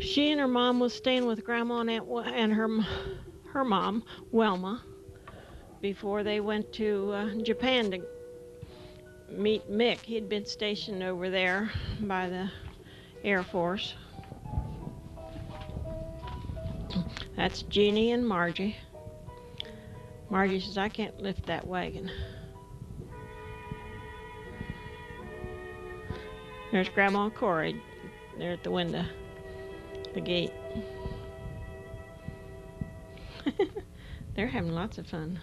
She and her mom was staying with Grandma and and her mom, Wilma, before they went to Japan to meet Mick. He'd been stationed over there by the Air Force. That's Jeannie and Margie. Margie says, I can't lift that wagon. There's Grandma and Corey. They're at the window, the gate. They're having lots of fun.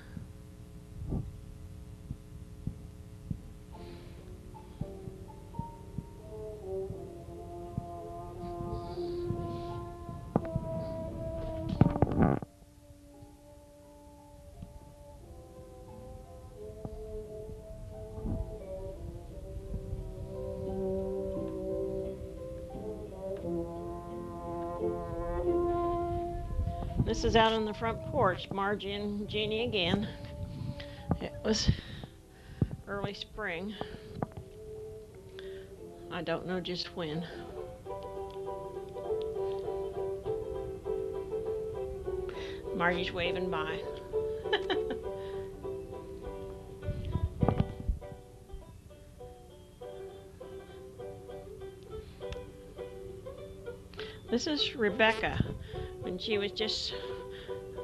This is out on the front porch, Margie and Jeannie again. It was early spring. I don't know just when. Margie's waving by. This is Rebecca. When she was just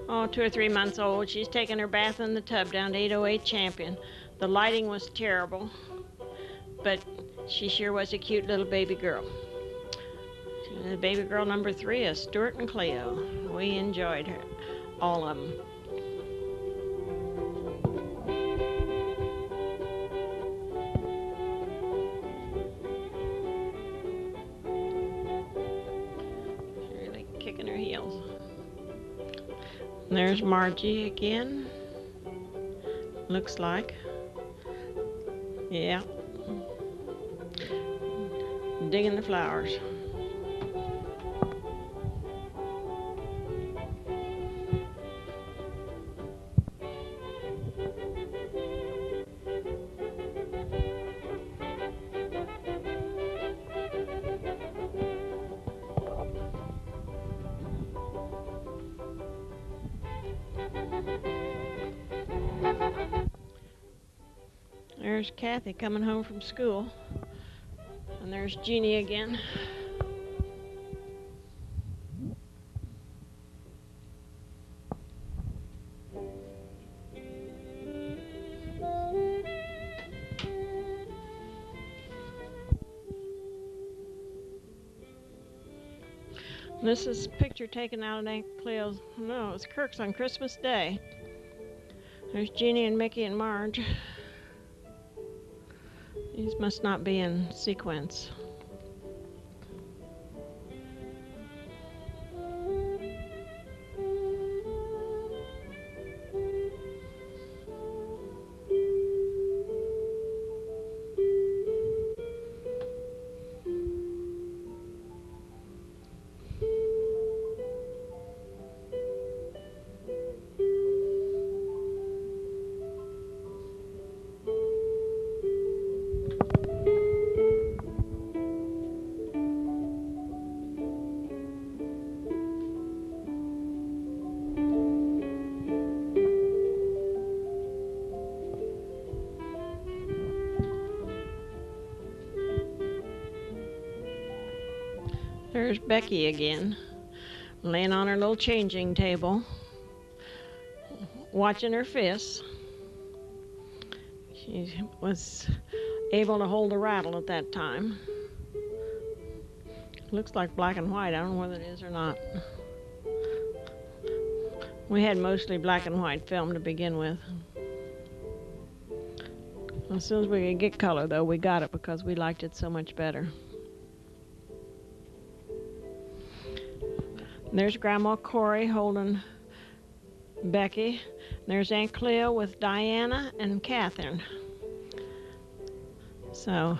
2 or 3 months old, she's taking her bath in the tub down to 808 Champion. The lighting was terrible, but she sure was a cute little baby girl. Baby girl number 3 is Stuart and Cleo. We enjoyed her, all of them. Really kicking her heels. And there's Margie again. Looks like. Yeah. Digging the flowers. There's Kathy coming home from school. And there's Jeannie again. This is a picture taken out of Aunt Cleo's, no, it was Kirk's on Christmas Day. There's Jeannie and Mickey and Marge. These must not be in sequence. There's Becky again, laying on her little changing table, watching her fists. She was able to hold a rattle at that time. Looks like black and white. I don't know whether it is or not. We had mostly black and white film to begin with. As soon as we could get color, though, we got it because we liked it so much better. There's Grandma Corey holding Becky. There's Aunt Cleo with Diana and Catherine. So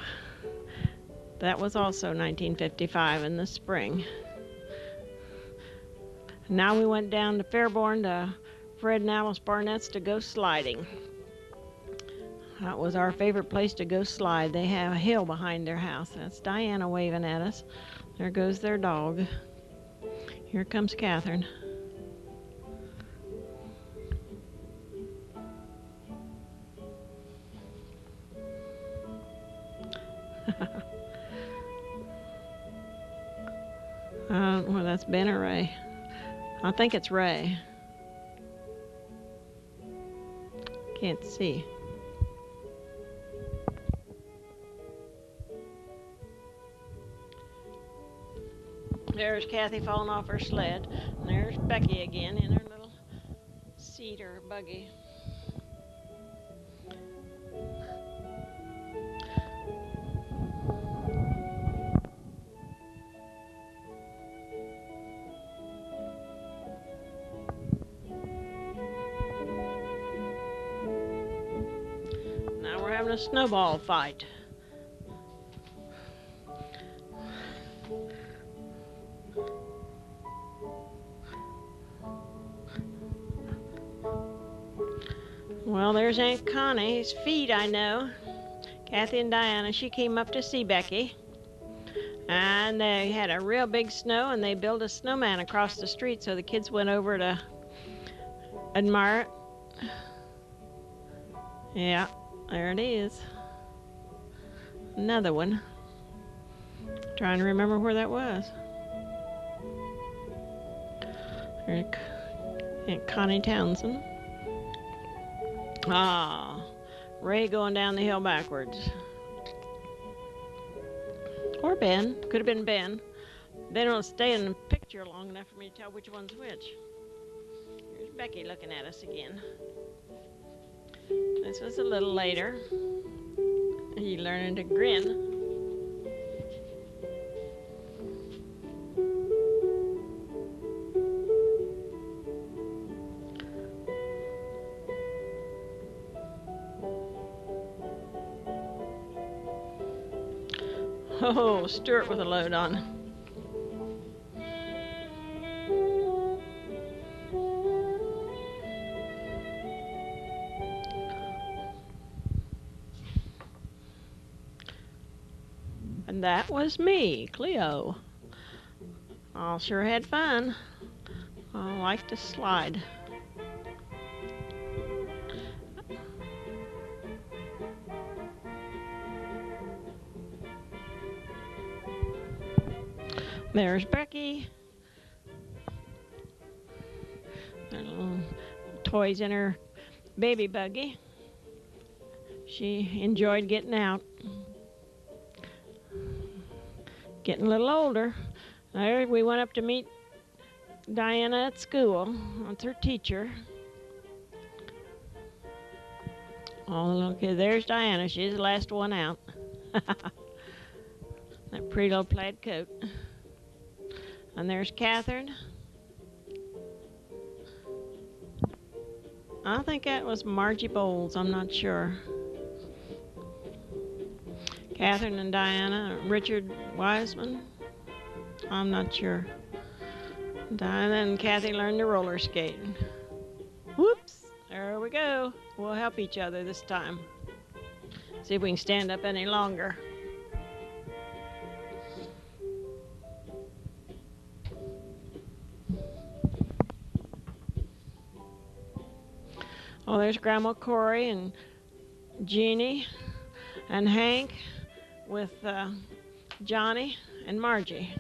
that was also 1955 in the spring. Now we went down to Fairborn to Fred and Alice Barnett's to go sliding. That was our favorite place to go slide. They have a hill behind their house. That's Diana waving at us. There goes their dog. Here comes Catherine. Well, that's Ben or Ray. I think it's Ray. Can't see. There's Kathy falling off her sled. And there's Becky again in her little seat or buggy. Now we're having a snowball fight. Well, there's Aunt Connie's feet, I know. Kathy and Diana, she came up to see Becky. And they had a real big snow, and they built a snowman across the street, so the kids went over to admire it. Yeah, there it is. Another one. Trying to remember where that was. Aunt Connie Townsend. Ah, Ray going down the hill backwards. Or Ben. Could have been Ben. They don't stay in the picture long enough for me to tell which one's which. Here's Becky looking at us again. This was a little later. He learning to grin. Oh, Stuart with a load on. And that was me, Cleo. I sure had fun. I like to slide. There's Becky. Their little toys in her baby buggy. She enjoyed getting out. Getting a little older. There, we went up to meet Diana at school. That's her teacher. Oh, look, there's Diana. She's the last one out. That pretty little plaid coat. And there's Catherine. I think that was Margie Bowles. I'm not sure. Catherine and Diana. Richard Wiseman. I'm not sure. Diana and Kathy learned to roller skate. Whoops. There we go. We'll help each other this time. See if we can stand up any longer. Oh, there's Grandma Corey and Jeannie and Hank with Johnny and Margie.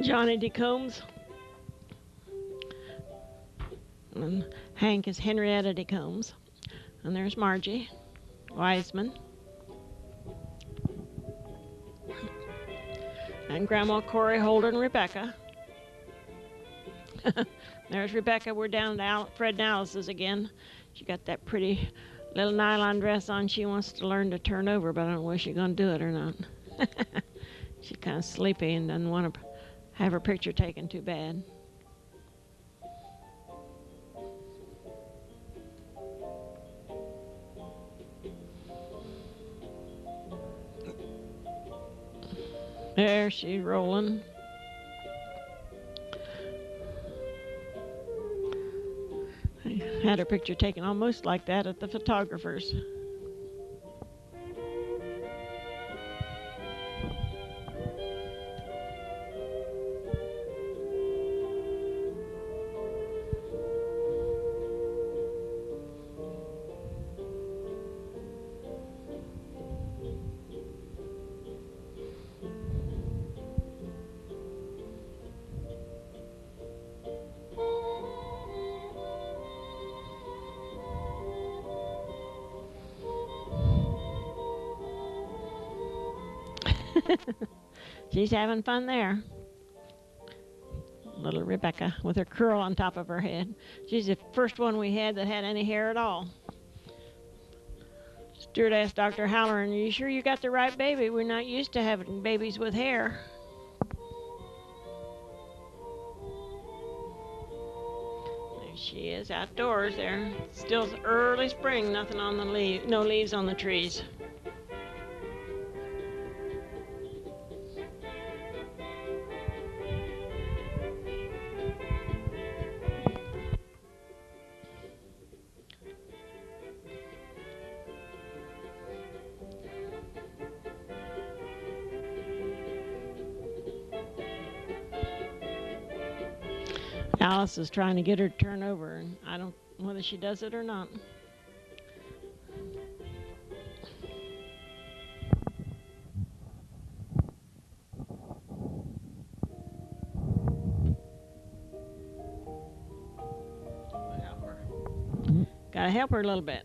Johnny DeCombs. And Hank is Henrietta DeCombs. And there's Margie Wiseman. And Grandma Corey holding Rebecca. There's Rebecca. We're down to Fred and Alice's again. She got that pretty little nylon dress on. She wants to learn to turn over, but I don't know if she's going to do it or not. She's kind of sleepy and doesn't want to have her picture taken too bad. There she's rolling. I had her picture taken almost like that at the photographer's. She's having fun there. Little Rebecca with her curl on top of her head. She's the first one we had that had any hair at all. Stuart asked Dr. Halloran, "Are you sure you got the right baby? We're not used to having babies with hair." There she is outdoors there. Still early spring, nothing on the leaves, no leaves on the trees. Alice is trying to get her to turn over, and I don't know whether she does it or not. Gotta help her a little bit.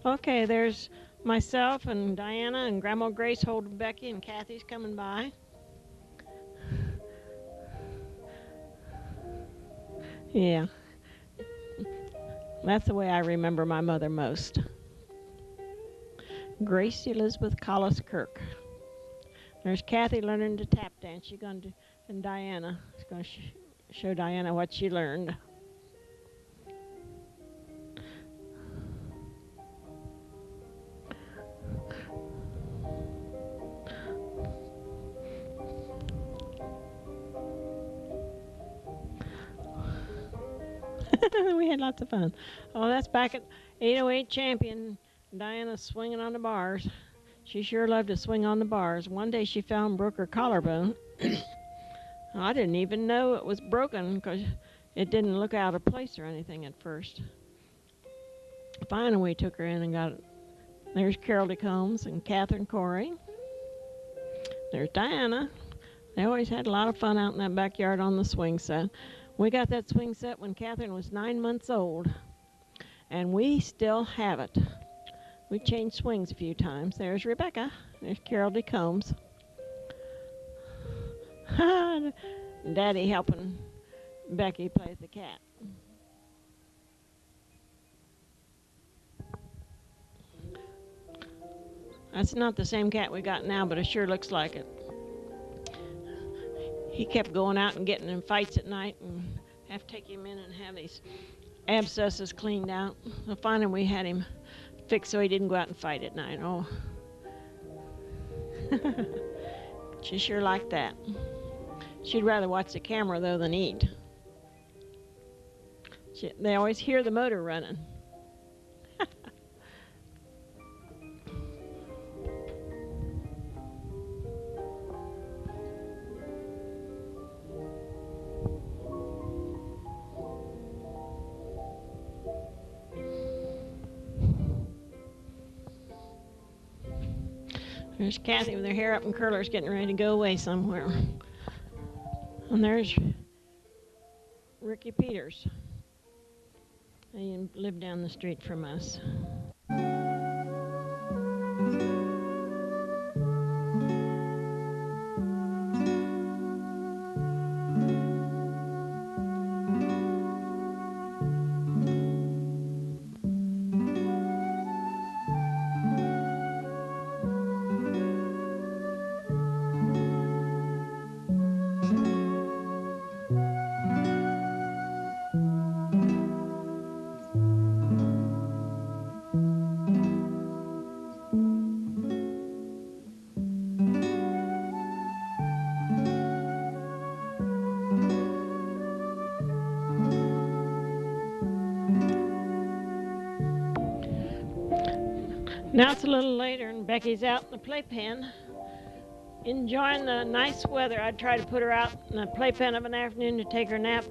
Okay, there's myself and Diana and Grandma Grace holding Becky, and Kathy's coming by. Yeah. That's the way I remember my mother most. Gracie Elizabeth Collis Kirk. There's Kathy learning to tap dance. She's going to, and Diana is going to show Diana what she learned. We had lots of fun. Oh, that's back at 808 Champion. Diana swinging on the bars. She sure loved to swing on the bars. One day she fell and broke her collarbone. I didn't even know it was broken because it didn't look out of place or anything at first. Finally, we took her in and got it. There's Carol DeCombs and Catherine Corey. There's Diana. They always had a lot of fun out in that backyard on the swing set. We got that swing set when Catherine was 9 months old, and we still have it. We changed swings a few times. There's Rebecca. There's Carol DeCombs. Daddy helping Becky play the cat. That's not the same cat we got now, but it sure looks like it. He kept going out and getting in fights at night, and have to take him in and have these abscesses cleaned out. So finally we had him fixed so he didn't go out and fight at night. Oh, she sure liked that. She'd rather watch the camera though than eat. They always hear the motor running. There's Kathy with her hair up in curlers getting ready to go away somewhere. And there's Ricky Peters. He lived down the street from us. Now it's a little later and Becky's out in the playpen enjoying the nice weather. I'd try to put her out in the playpen of an afternoon to take her nap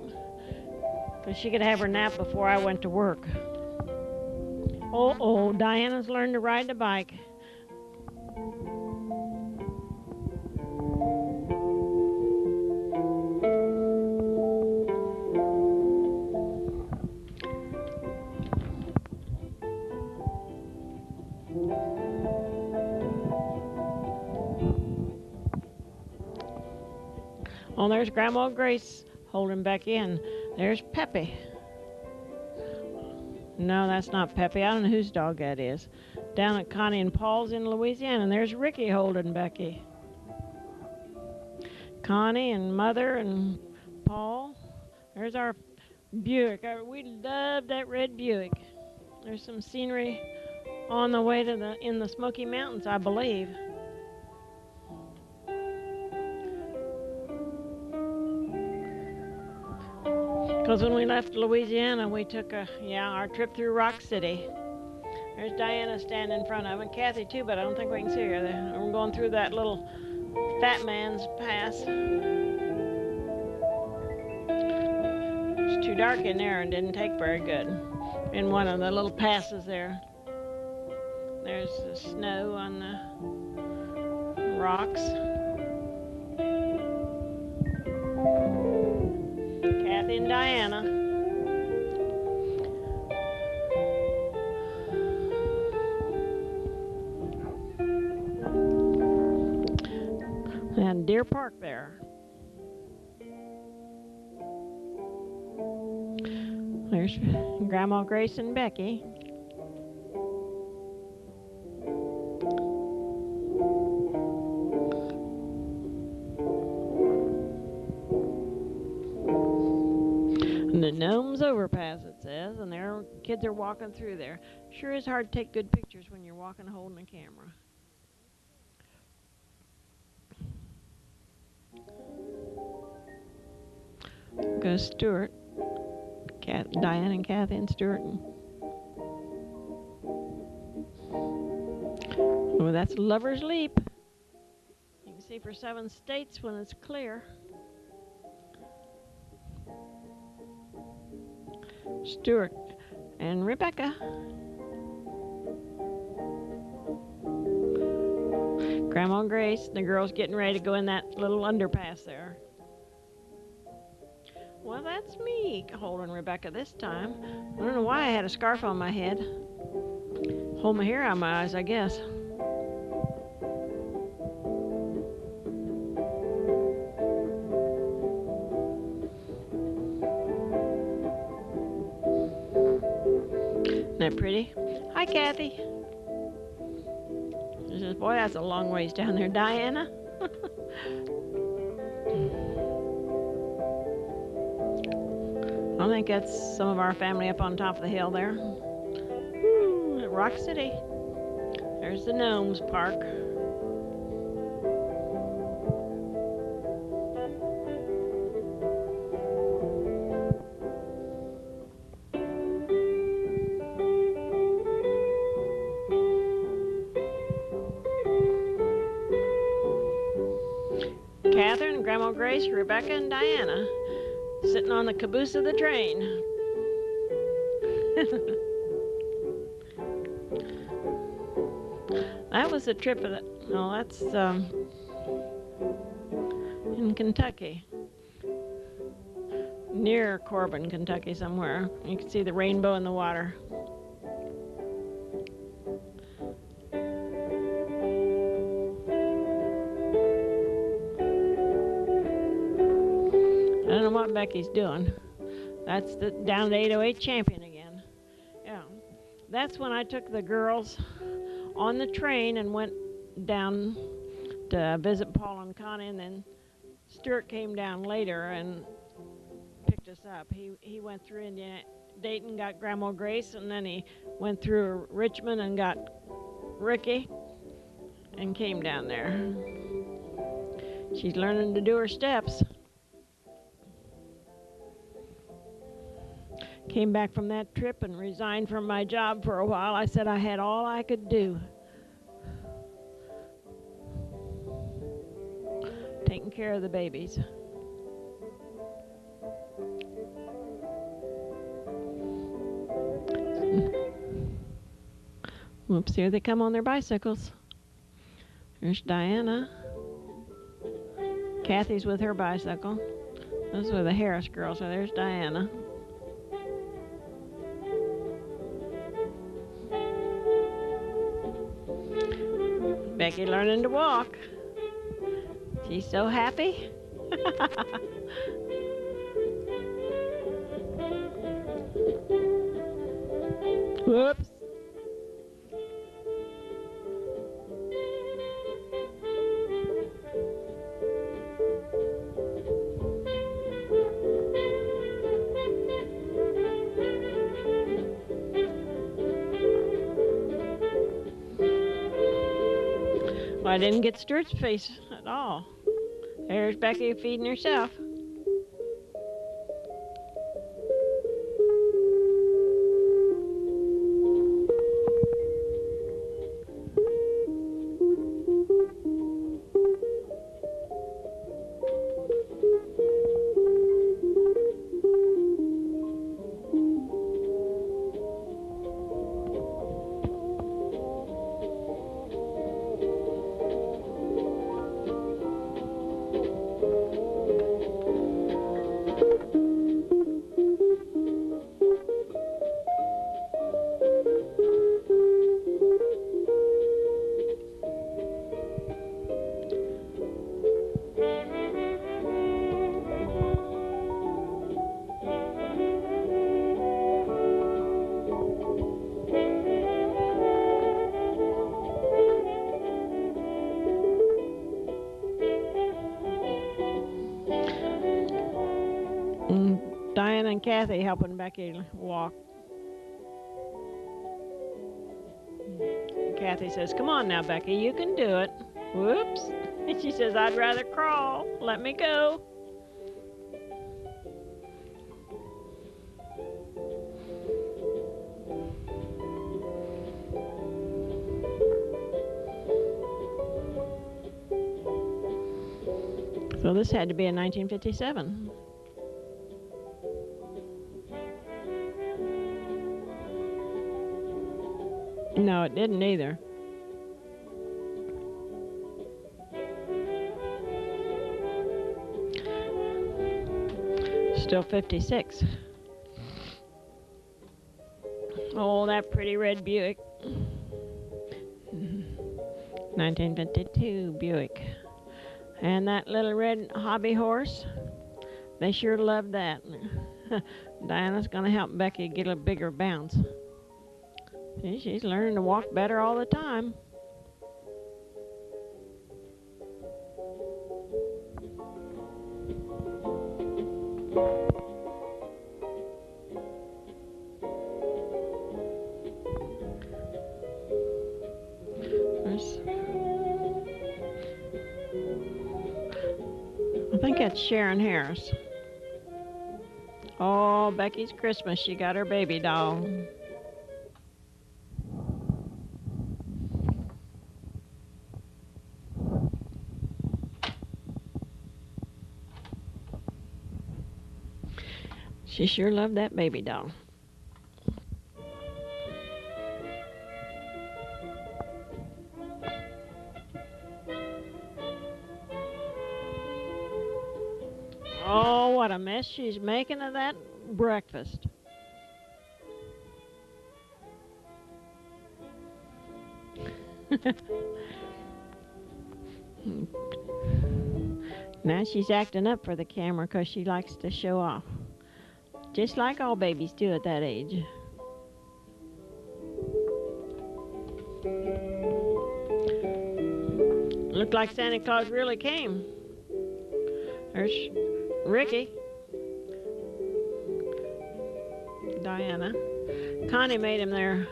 because she could have her nap before I went to work. Oh, Diana's learned to ride the bike. Oh, there's Grandma Grace holding Becky, and there's Peppy. No, that's not Peppy. I don't know whose dog that is. Down at Connie and Paul's in Louisiana, and there's Ricky holding Becky. Connie and Mother and Paul. There's our Buick. We love that red Buick. There's some scenery on the way to in the Smoky Mountains, I believe. Because when we left Louisiana, we took our trip through Rock City. There's Diana standing in front of it, and Kathy too, but I don't think we can see her. We're going through that little fat man's pass. It's too dark in there and didn't take very good in one of the little passes there. There's the snow on the rocks. Kathy and Diana. And Deer Park there. There's Grandma Grace and Becky. The Gnomes Overpass, it says, and their kids are walking through there. Sure is hard to take good pictures when you're walking holding a camera. Goes Stuart, Diane and Kathy and Stuart. Oh, that's Lover's Leap. You can see for 7 states when it's clear. Stuart and Rebecca. Grandma Grace, the girls getting ready to go in that little underpass there. Well, that's me holding Rebecca this time. I don't know why I had a scarf on my head. Hold my hair out of my eyes, I guess. Isn't that pretty? Hi, Kathy. She says, boy, that's a long ways down there, Diana. I think that's some of our family up on top of the hill there. Woo, at Rock City. There's the Gnomes Park. Catherine, Grandma Grace, Rebecca, and Diana sitting on the caboose of the train. That was a trip of the, no, that's in Kentucky. Near Corbin, Kentucky somewhere. You can see the rainbow in the water. I don't know what Becky's doing. That's the down to 808 champion again. Yeah, that's when I took the girls on the train and went down to visit Paul and Connie, and then Stuart came down later and picked us up. He went through Indiana, Dayton, got Grandma Grace, and then he went through Richmond and got Ricky and came down there. She's learning to do her steps. Came back from that trip and resigned from my job for a while. I said I had all I could do. Taking care of the babies. Whoops, here they come on their bicycles. There's Diana. Kathy's with her bicycle. Those were the Harris girls, so there's Diana. Becky learning to walk. She's so happy. Whoops. Well, I didn't get Stuart's face at all. There's Becky feeding herself. Diana and Kathy helping Becky walk. Kathy says, "Come on now, Becky, you can do it." Whoops. And she says, "I'd rather crawl. Let me go." So this had to be in 1957. No, it didn't either. Still 56. Oh, that pretty red Buick. 1952 Buick. And that little red hobby horse, they sure love that. Diana's going to help Becky get a bigger bounce. See, she's learning to walk better all the time. I think that's Sharon Harris. Oh, Becky's Christmas. She got her baby doll. She sure loved that baby doll. Oh, what a mess she's making of that breakfast. Now she's acting up for the camera because she likes to show off. Just like all babies do at that age. Looked like Santa Claus really came. There's Ricky. Diana. Connie made him their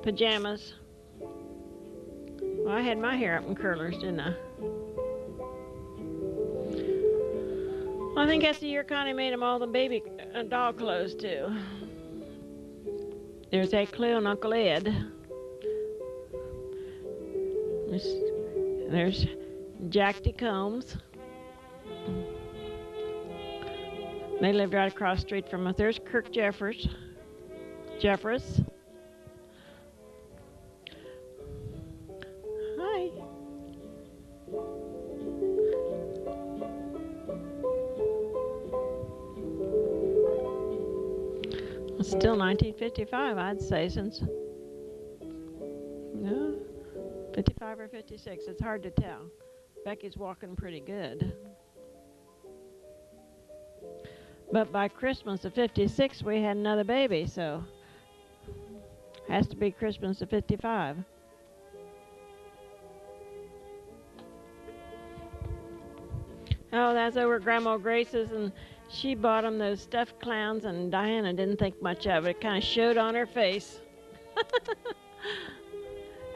pajamas. Well, I had my hair up in curlers, didn't I? I think that's the year Connie made him all the baby doll clothes, too. There's Aunt Cleo and Uncle Ed. There's Jack DeCombs. They lived right across the street from us. There's Kirk Jeffers. Hi. It's still 1955, I'd say, since... No, 55 or 56. It's hard to tell. Becky's walking pretty good. But by Christmas of 56, we had another baby, so has to be Christmas of 55. Oh, that's over at Grandma Grace's, and she bought them those stuffed clowns, and Diana didn't think much of it. It kind of showed on her face.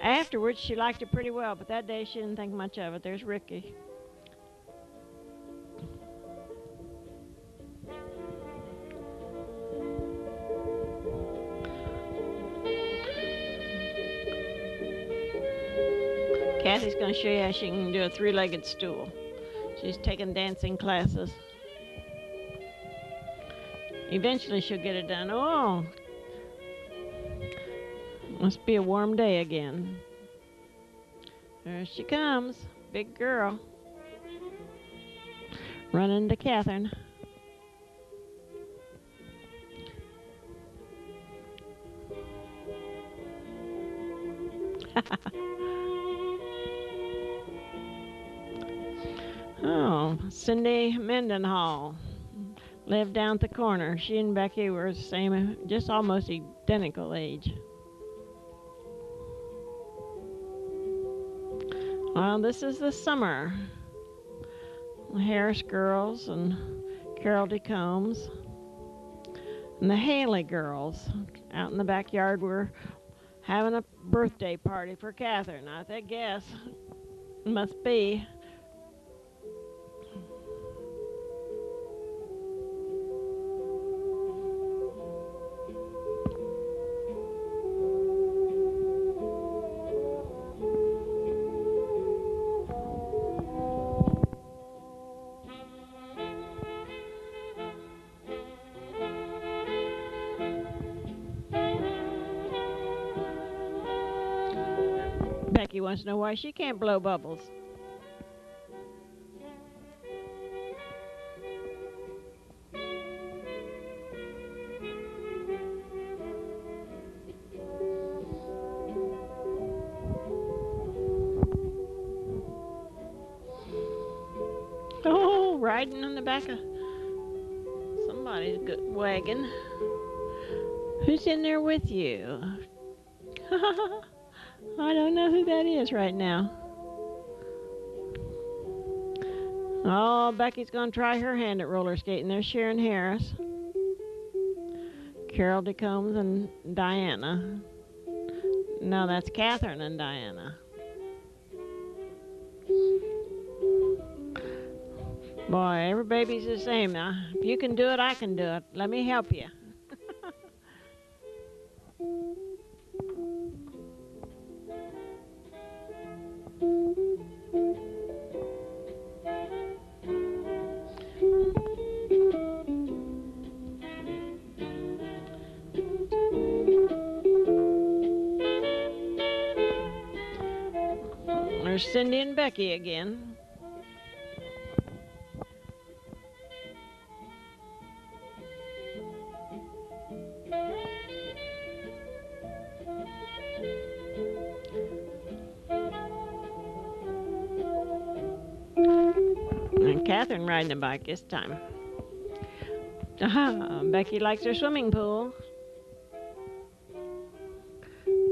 Afterwards, she liked it pretty well, but that day she didn't think much of it. There's Ricky. Kathy's going to show you how she can do a three-legged stool. She's taking dancing classes. Eventually she'll get it done. Oh, must be a warm day again. There she comes, big girl. Running to Catherine. Oh, Cindy Mendenhall lived down at the corner. She and Becky were the same, just almost identical age. Well, this is the summer. The Harris girls and Carol D. Combs and the Haley girls out in the backyard were having a birthday party for Catherine. I guess must be. Becky wants to know why she can't blow bubbles. Oh, riding on the back of somebody's wagon. Who's in there with you? I don't know who that is right now. Oh, Becky's going to try her hand at roller skating. There's Sharon Harris, Carol D. Combs, and Diana. No, that's Catherine and Diana. Boy, every baby's the same. Now, if you can do it, I can do it. Let me help you. There's Cindy and Becky again. And Catherine riding a bike this time. Becky likes her swimming pool.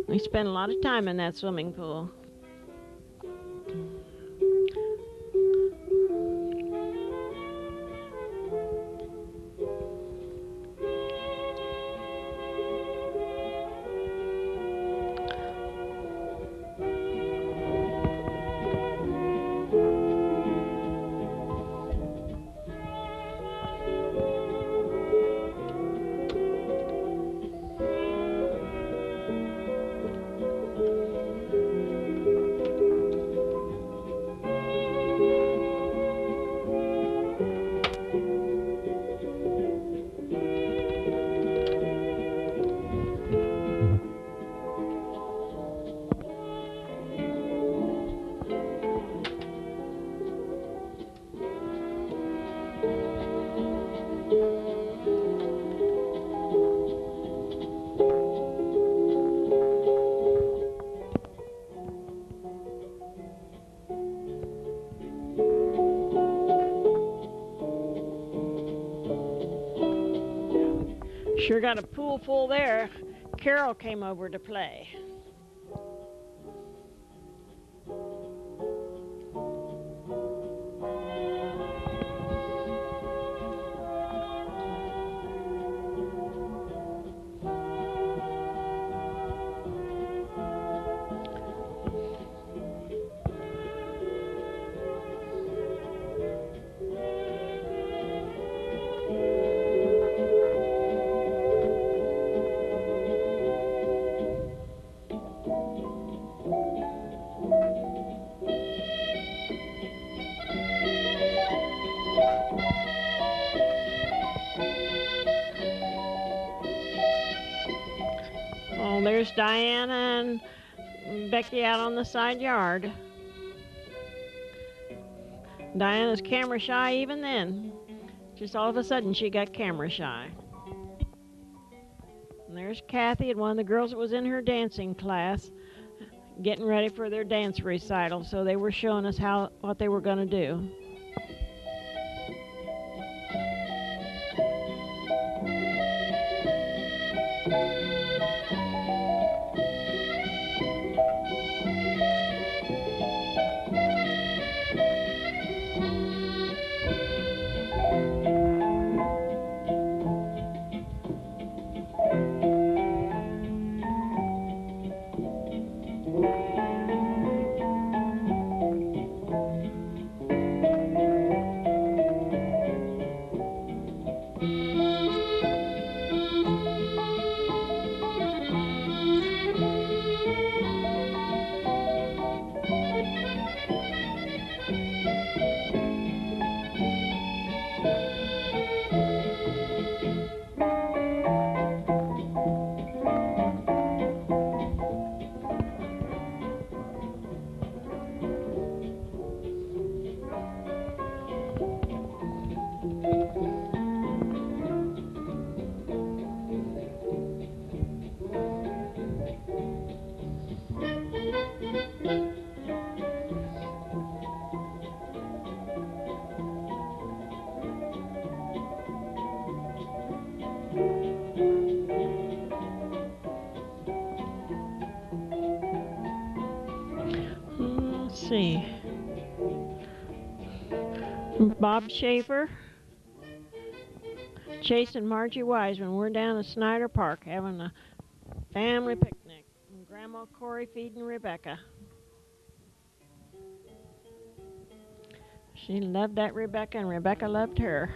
We spend a lot of time in that swimming pool. Sure got a pool full there. Carol came over to play. Oh, there's Diana and Becky out on the side yard. Diana's camera shy even then. Just all of a sudden she got camera shy. And there's Kathy and one of the girls that was in her dancing class getting ready for their dance recital. So they were showing us what they were going to do. Let's see. Bob Schaefer, Chase and Margie Wiseman. We're down at Snyder Park having a family picnic. And Grandma Corey feeding Rebecca. She loved that Rebecca and Rebecca loved her.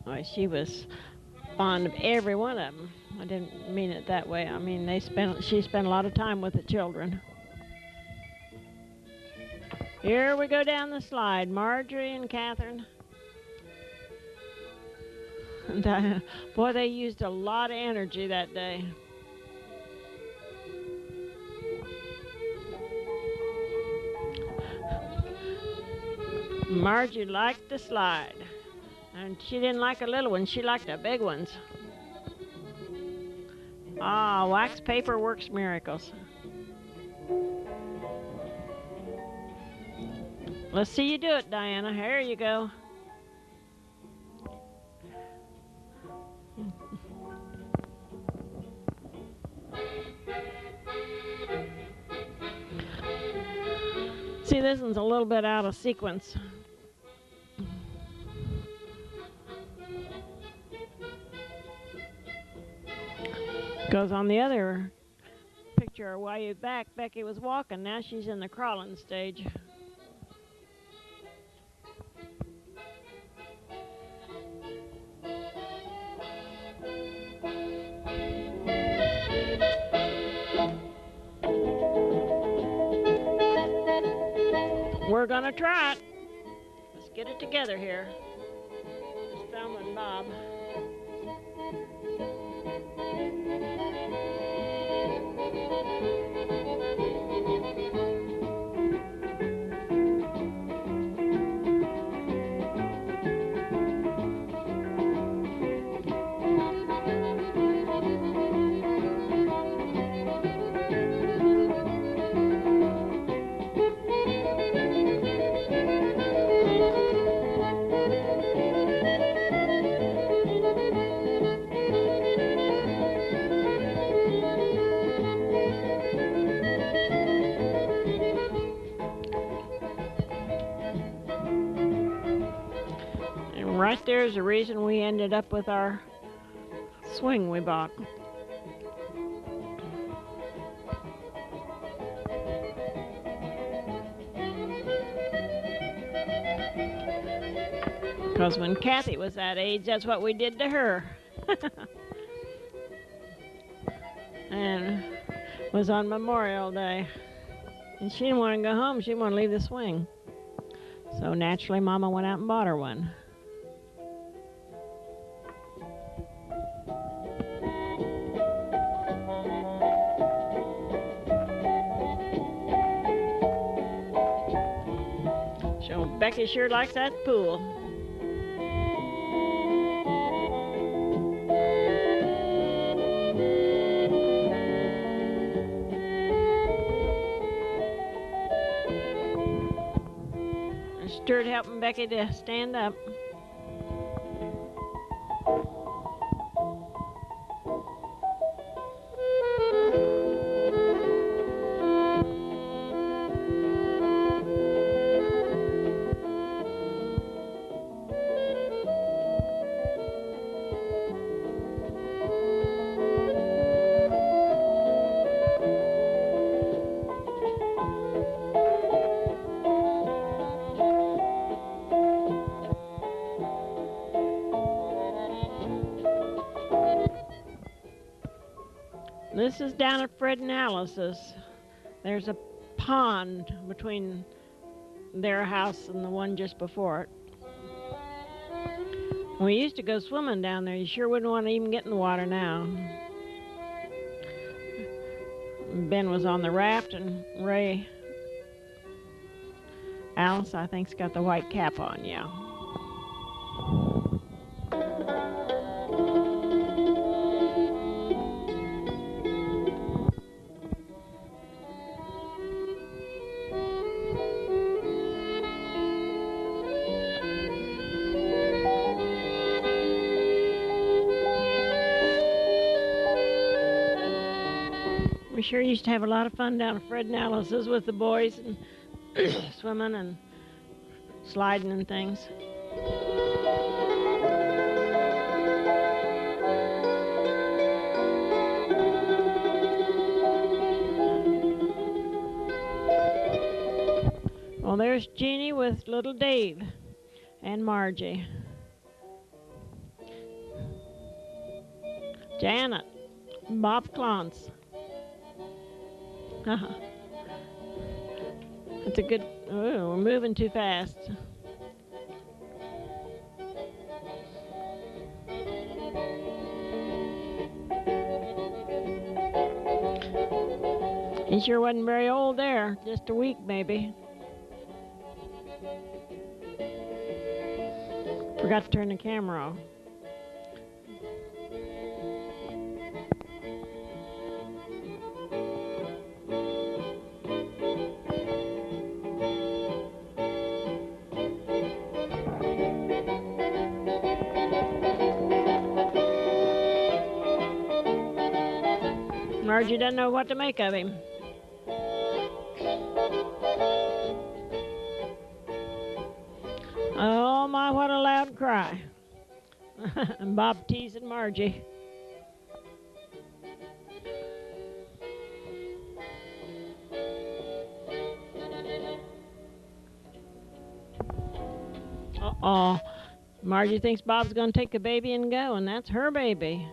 Boy, she was fond of every one of them. I didn't mean it that way. I mean, she spent a lot of time with the children. Here we go down the slide. Marjorie and Catherine. And boy, they used a lot of energy that day. Margie liked the slide. And she didn't like the little ones, she liked the big ones. Ah, wax paper works miracles. Let's see you do it, Diana. Here you go. See, this one's a little bit out of sequence. Because on the other picture a while back, Becky was walking. Now she's in the crawling stage. We're gonna try it. Let's get it together here. It's Thelma and Bob. And right there's the reason we ended up with our swing we bought. Because when Kathy was that age, that's what we did to her. And it was on Memorial Day. And she didn't want to go home. She didn't want to leave the swing. So naturally, Mama went out and bought her one. So Becky sure likes that pool. Stuart helping Becky to stand up. This is down at Fred and Alice's. There's a pond between their house and the one just before it. We used to go swimming down there. You sure wouldn't want to even get in the water now. Ben was on the raft, and Ray, Alice, I think's got the white cap on, yeah. We sure used to have a lot of fun down at Fred and Alice's with the boys and swimming and sliding and things. Well, there's Jeannie with little Dave and Margie. Janet, Bob Clance. That's a good. Oh, we're moving too fast. He sure wasn't very old there, just a week maybe. Forgot to turn the camera off. Margie doesn't know what to make of him. Oh my, what a loud cry. And Bob teasing Margie. Uh-oh. Margie thinks Bob's going to take the baby and go, and that's her baby.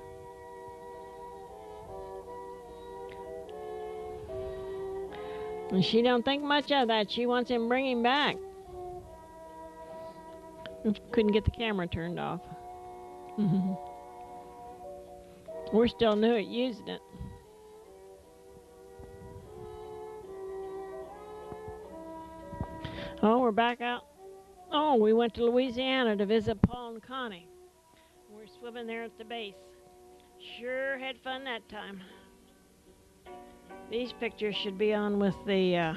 And she don't think much of that. She wants him to bring him back. Couldn't get the camera turned off. We're still new at using it. Oh, we're back out. Oh, we went to Louisiana to visit Paul and Connie. We're swimming there at the base. Sure had fun that time. These pictures should be on with the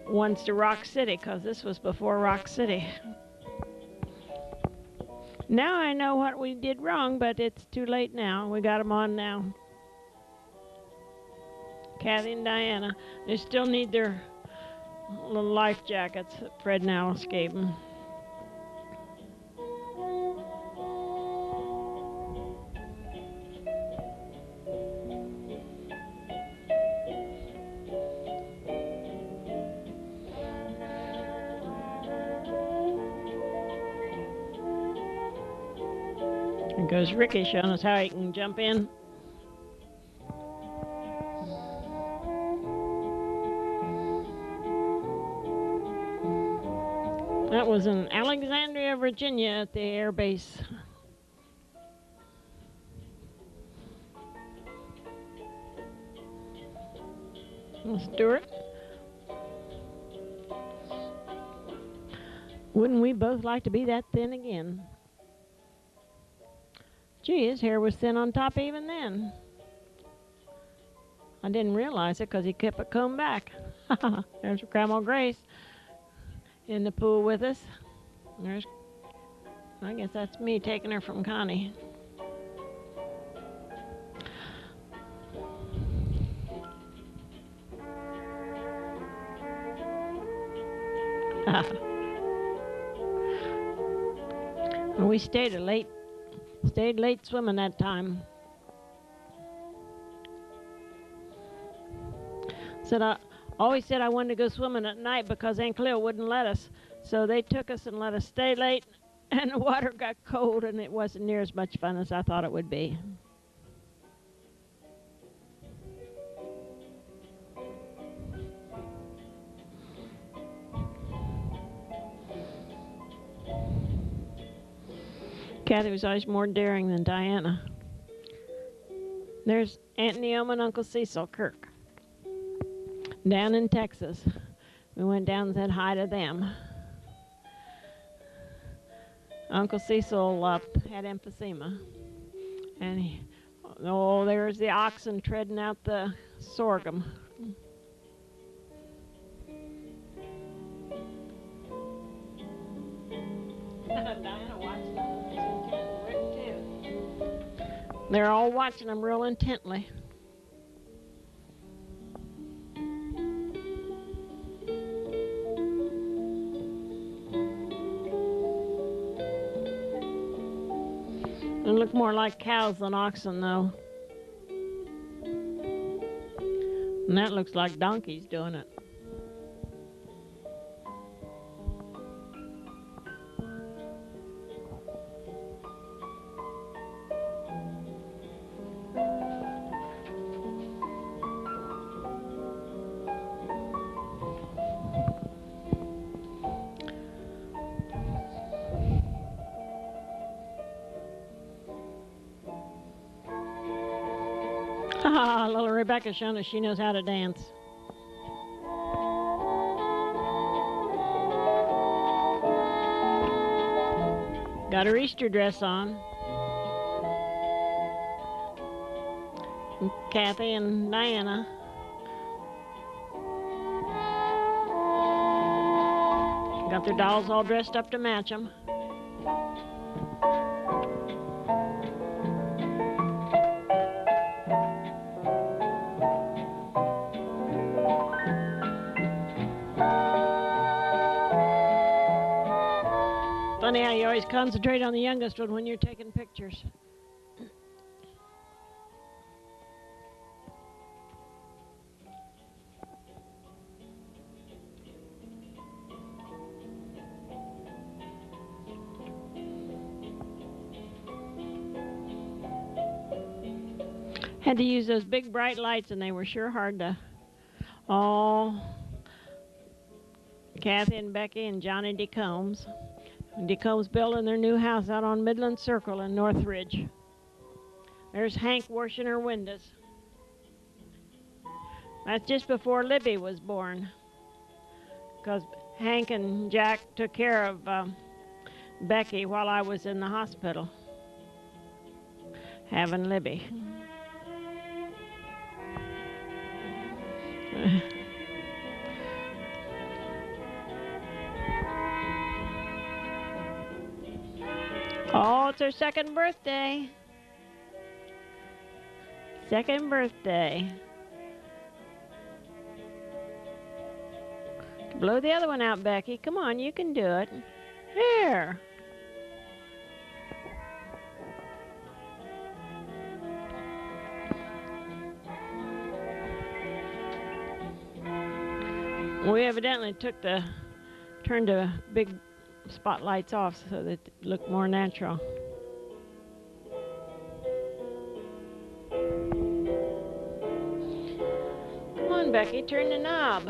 ones to Rock City, because this was before Rock City. Now I know what we did wrong, but it's too late now. We got them on now. Kathy and Diana, they still need their little life jackets that Fred and Alice gave them. Here goes Ricky showing us how he can jump in. That was in Alexandria, Virginia at the air base. Stuart. Wouldn't we both like to be that thin again? Gee, his hair was thin on top even then. I didn't realize it because he kept it combed back. There's Grandma Grace in the pool with us. There's, I guess that's me taking her from Connie. We stayed late swimming that time. I always said I wanted to go swimming at night because Aunt Cleo wouldn't let us. So they took us and let us stay late, and the water got cold, and it wasn't near as much fun as I thought it would be. Kathy was always more daring than Diana. There's Aunt Neoma and Uncle Cecil Kirk down in Texas. We went down and said hi to them. Uncle Cecil had emphysema, and there's the oxen treading out the sorghum. Diana watched them. They're all watching them real intently. They look more like cows than oxen, though. And that looks like donkeys doing it. Little Rebecca showing us she knows how to dance. Got her Easter dress on. And Kathy and Diana. Got their dolls all dressed up to match them. Funny how you always concentrate on the youngest one when you're taking pictures. Had to use those big bright lights, and they were sure hard to. Kathy and Becky and Johnny DeCombs. DeCombs building their new house out on Midland Circle in Northridge. There's Hank washing her windows. That's just before Libby was born, because Hank and Jack took care of Becky while I was in the hospital having Libby. Oh, it's her second birthday. Second birthday. Blow the other one out, Becky. Come on, you can do it. Here. We evidently turned the big spotlights off so that it looked more natural. on, Becky, turn the knob.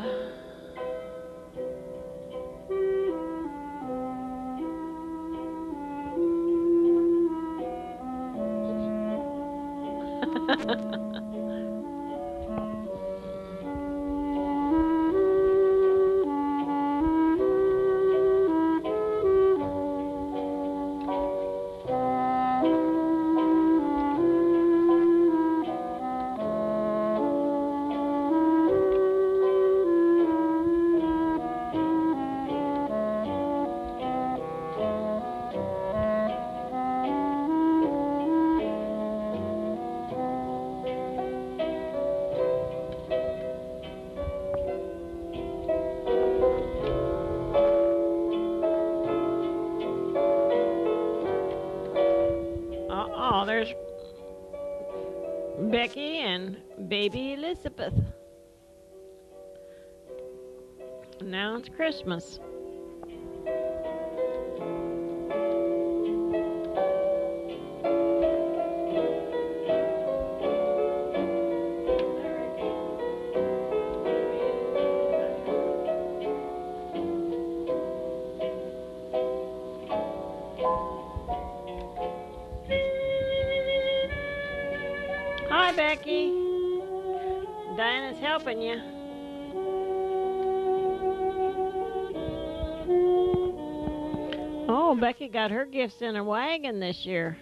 Oh, there's Becky and baby Elizabeth. Now it's Christmas. Hi, Becky. Diana's helping you. Oh, Becky got her gifts in a wagon this year.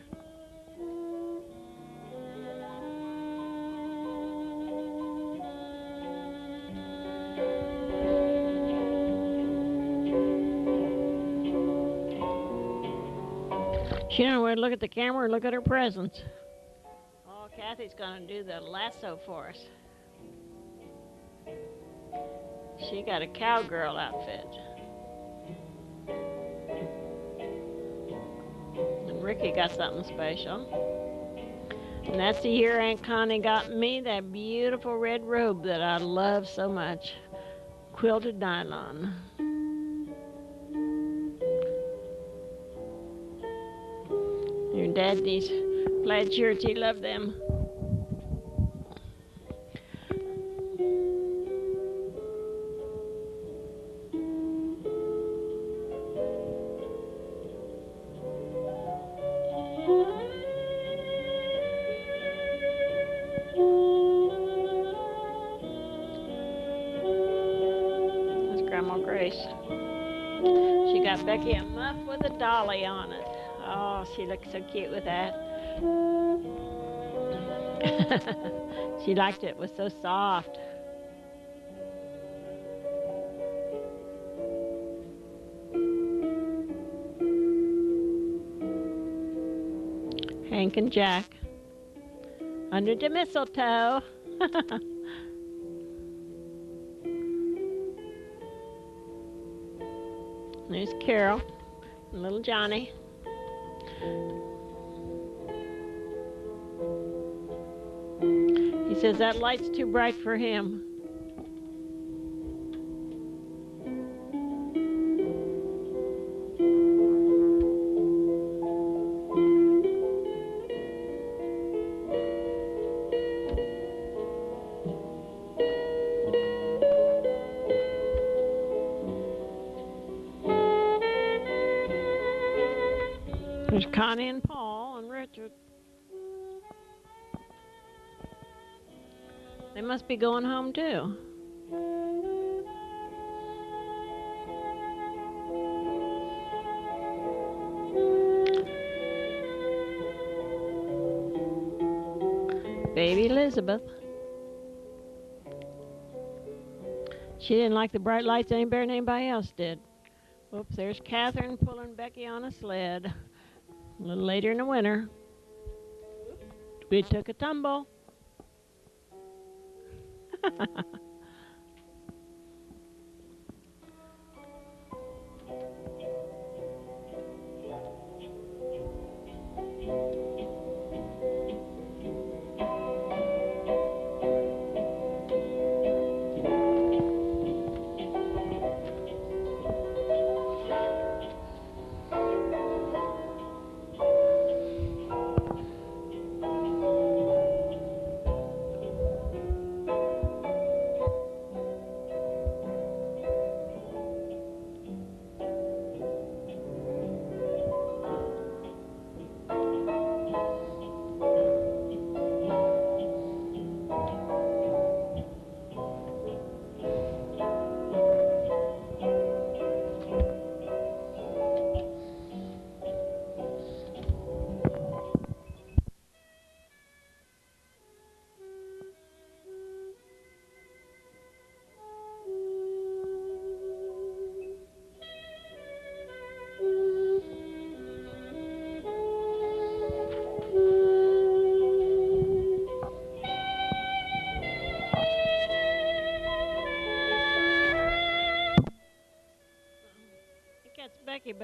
She don't know where to look at the camera or look at her presents. Oh, Kathy's gonna do the lasso for us. She got a cowgirl outfit. And Ricky got something special. And that's the year Aunt Connie got me that beautiful red robe that I love so much. Quilted nylon. Your dad these plaid shirts, he loved them. That's Grandma Grace. She got Becky a muff with a dolly on it. Oh, she looks so cute with that. She liked it. It was so soft. Hank and Jack under the mistletoe. There's Carol and little Johnny. He says that light's too bright for him. There's Connie and Paul and Richard. They must be going home too. Baby Elizabeth. She didn't like the bright lights any better than anybody else did. Oops, there's Catherine pulling Becky on a sled. A little later in the winter. We took a tumble.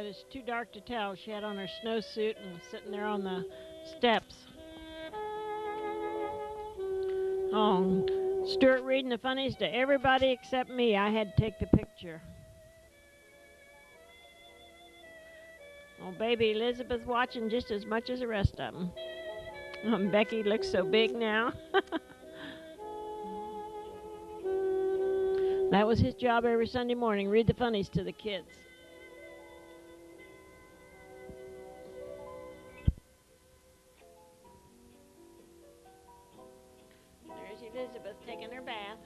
but it's too dark to tell. She had on her snowsuit and was sitting there on the steps. Oh, Stuart reading the funnies to everybody except me. I had to take the picture. Oh, baby Elizabeth's watching just as much as the rest of them. Becky looks so big now. That was his job every Sunday morning, read the funnies to the kids. There's Elizabeth taking her bath.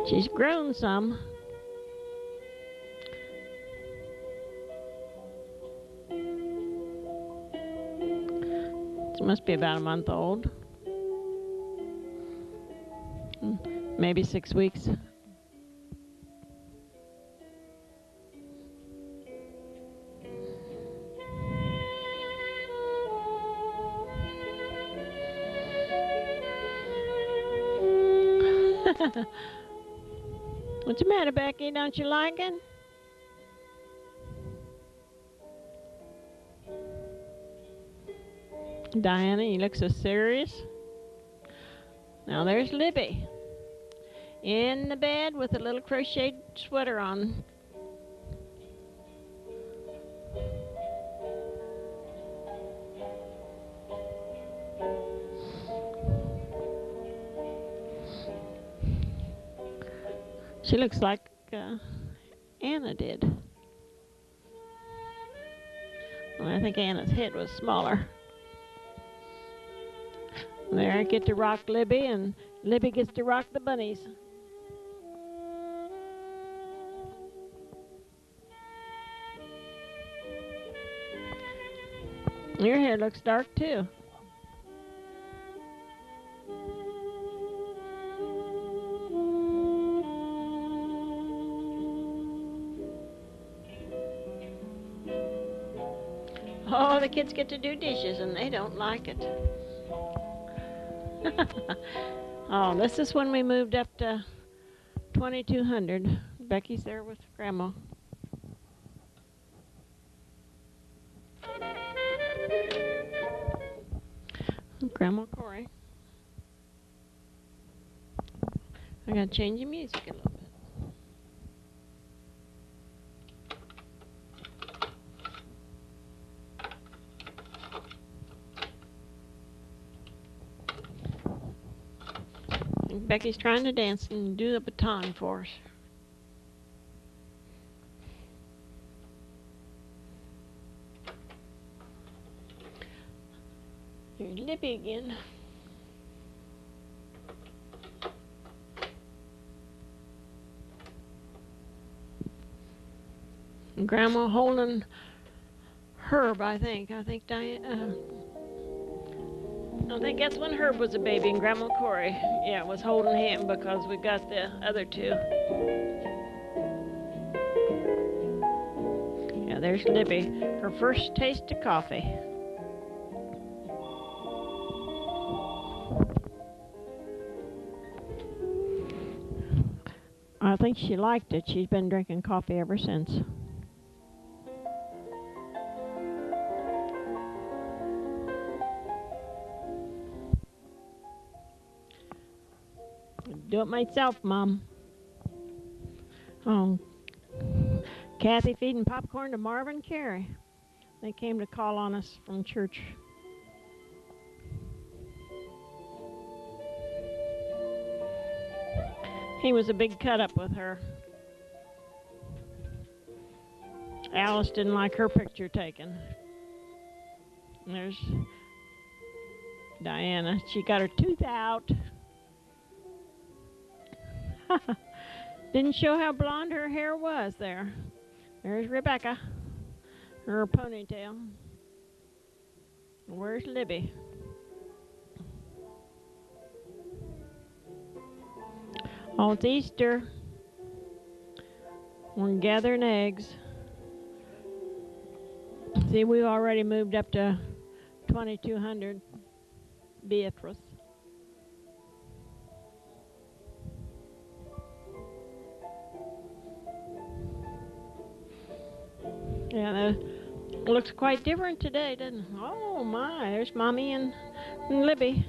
She's grown some. She must be about a month old. Maybe 6 weeks. What's the matter, Becky? Don't you like it? Diana, you look so serious. Now there's Libby in the bed with a little crocheted sweater on. She looks like Anna did. Well, I think Anna's head was smaller. There, I get to rock Libby, and Libby gets to rock the bunnies. Your hair looks dark too. Oh, the kids get to do dishes and they don't like it. Oh, this is when we moved up to 2200. Becky's there with Grandma. Grandma Corey. I gotta change the music a little bit. Becky's trying to dance and do the baton for us. Here's Libby again. And Grandma holding Herb, I think. I think that's when Herb was a baby, and Grandma Corey, yeah, was holding him because we got the other two. Yeah, there's Libby, her first taste of coffee. I think she liked it. She's been drinking coffee ever since. Do it myself, Mom. Oh, Kathy feeding popcorn to Marvin Carey. They came to call on us from church. He was a big cut up with her. Alice didn't like her picture taken. And there's Diana. She got her tooth out. Didn't show how blonde her hair was there. There's Rebecca. Her ponytail. Where's Libby? Oh, it's Easter. We're gathering eggs. See, we've already moved up to 2200 Beatrice. Yeah, that looks quite different today, doesn't it? Oh my, there's Mommy and Libby.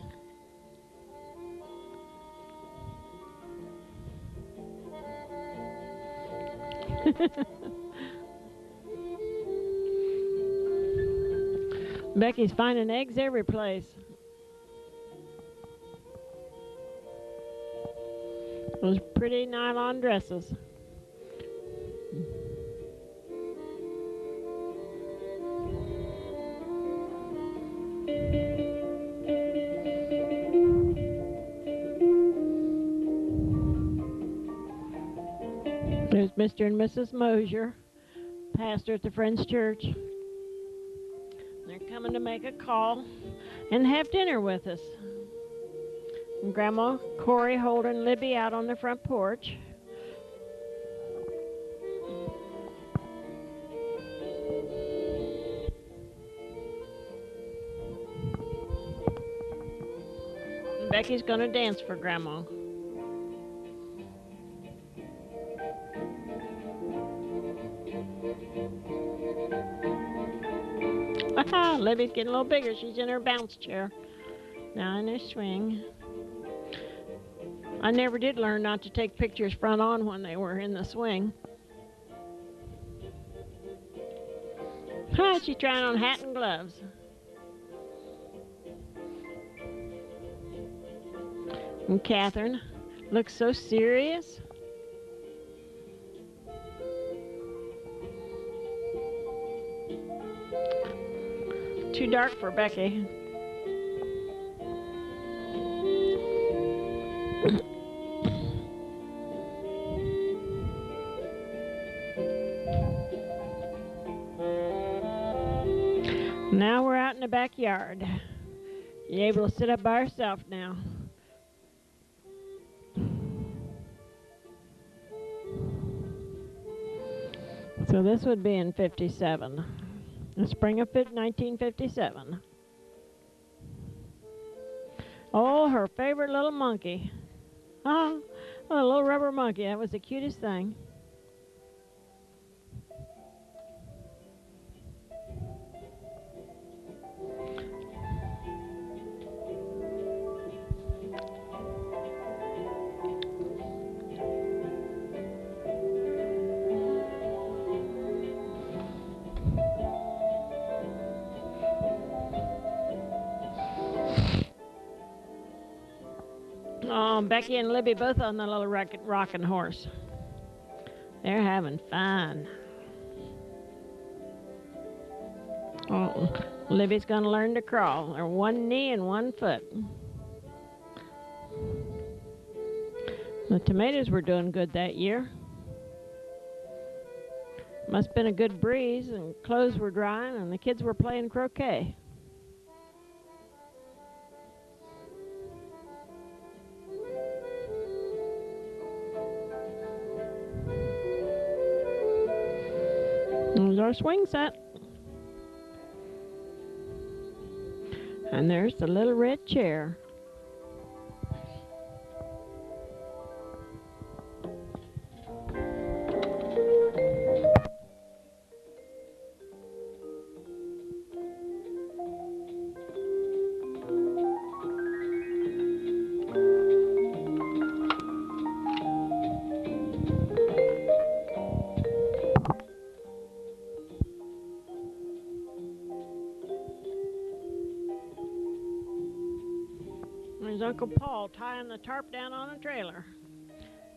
Becky's finding eggs every place. Those pretty nylon dresses. There's Mr. and Mrs. Mosier, pastor at the Friends Church. They're coming to make a call and have dinner with us. And Grandma Corey holding Libby out on the front porch. And Becky's gonna dance for Grandma. Libby's getting a little bigger. She's in her bounce chair. Now in her swing. I never did learn not to take pictures front on when they were in the swing. She's trying on hat and gloves. And Catherine looks so serious. Too dark for Becky. Now we're out in the backyard. You're able to sit up by herself now. So this would be in 57. The spring of 1957. Oh, her favorite little monkey. Oh, a little rubber monkey. That was the cutest thing. Oh, Becky and Libby both on the little rocking horse. They're having fun. Oh, Libby's going to learn to crawl. Or one knee and one foot. The tomatoes were doing good that year. Must have been a good breeze, and clothes were drying, and the kids were playing croquet. There's our swing set. And there's the little red chair. There's Uncle Paul tying the tarp down on a trailer.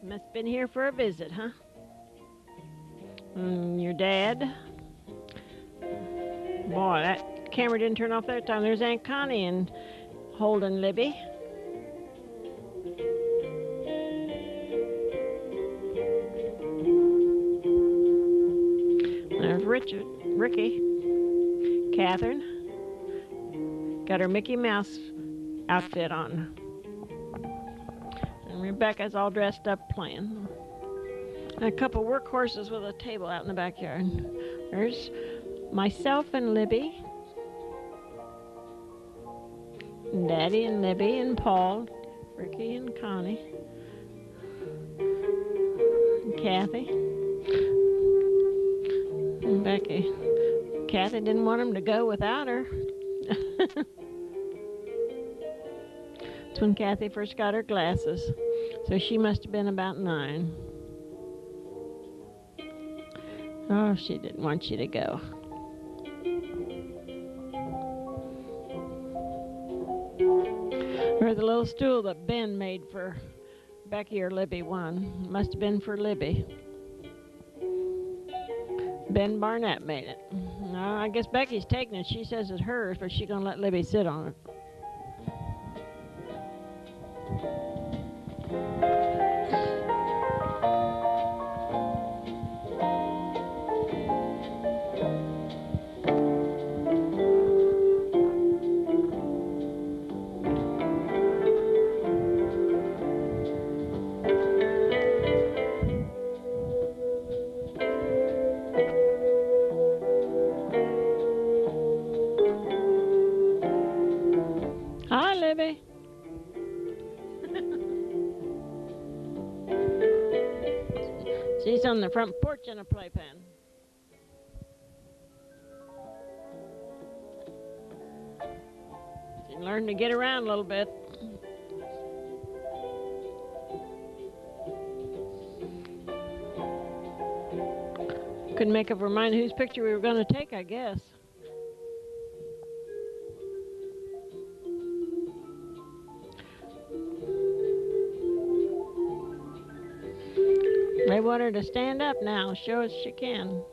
Must have been here for a visit, huh? Your dad. Boy, that camera didn't turn off that time. There's Aunt Connie and holding Libby. There's Ricky. Catherine. Got her Mickey Mouse outfit on. And Rebecca's all dressed up playing. And a couple workhorses with a table out in the backyard. There's myself and Libby. And Daddy and Libby and Paul. Ricky and Connie. And Kathy. And Becky. Kathy didn't want him to go without her. It's when Kathy first got her glasses. So she must have been about 9. Oh, she didn't want you to go. Or the little stool that Ben made for Becky or Libby won. Must have been for Libby. Ben Barnett made it. I guess Becky's taking it. She says it's hers, but she's going to let Libby sit on it. Hi, Libby. She's on the front porch in a playpen. She learned to get around a little bit. Couldn't make up her mind whose picture we were going to take, I guess. They want her to stand up now, show us she can.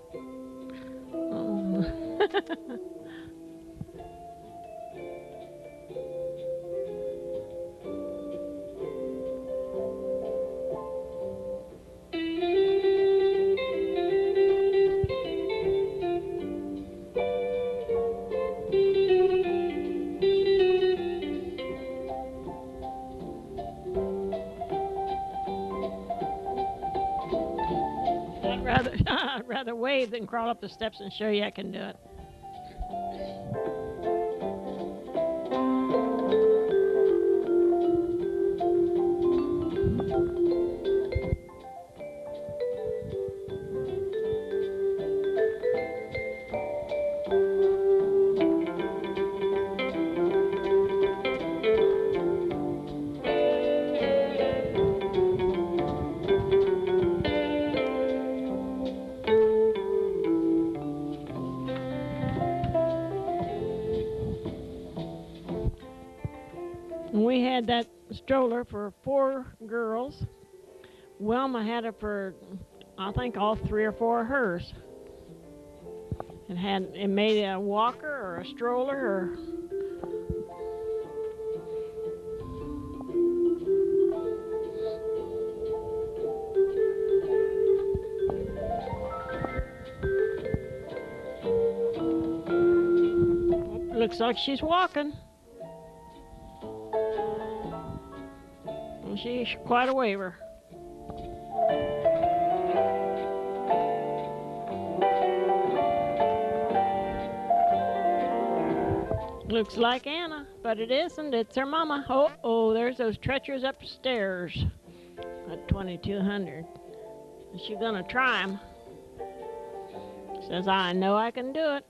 Oh. I'd rather wave than crawl up the steps and show you I can do it. We had that stroller for 4 girls. Wilma had it for, I think, all 3 or 4 of hers. It made a walker or a stroller or. Looks like she's walking. She's quite a waver. Looks like Anna, but it isn't. It's her mama. Oh, there's those treacherous upstairs at 2200. Is she gonna try 'em? Says, I know I can do it.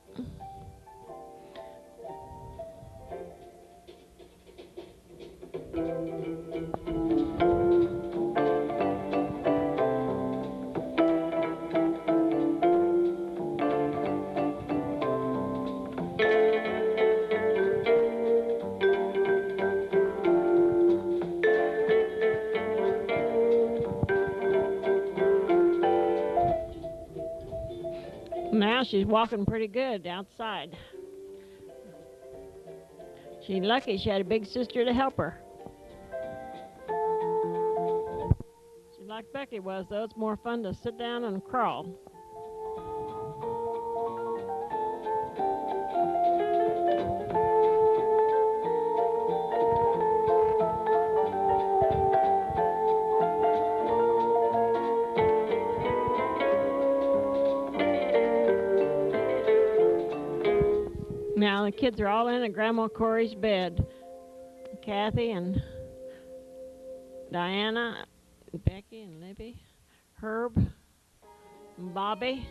Now she's walking pretty good outside. She's lucky she had a big sister to help her. She's like Becky was, though. It's more fun to sit down and crawl. the kids are all in at Grandma Corey's bed. Kathy and Diana, Becky and Libby, Herb, and Bobby,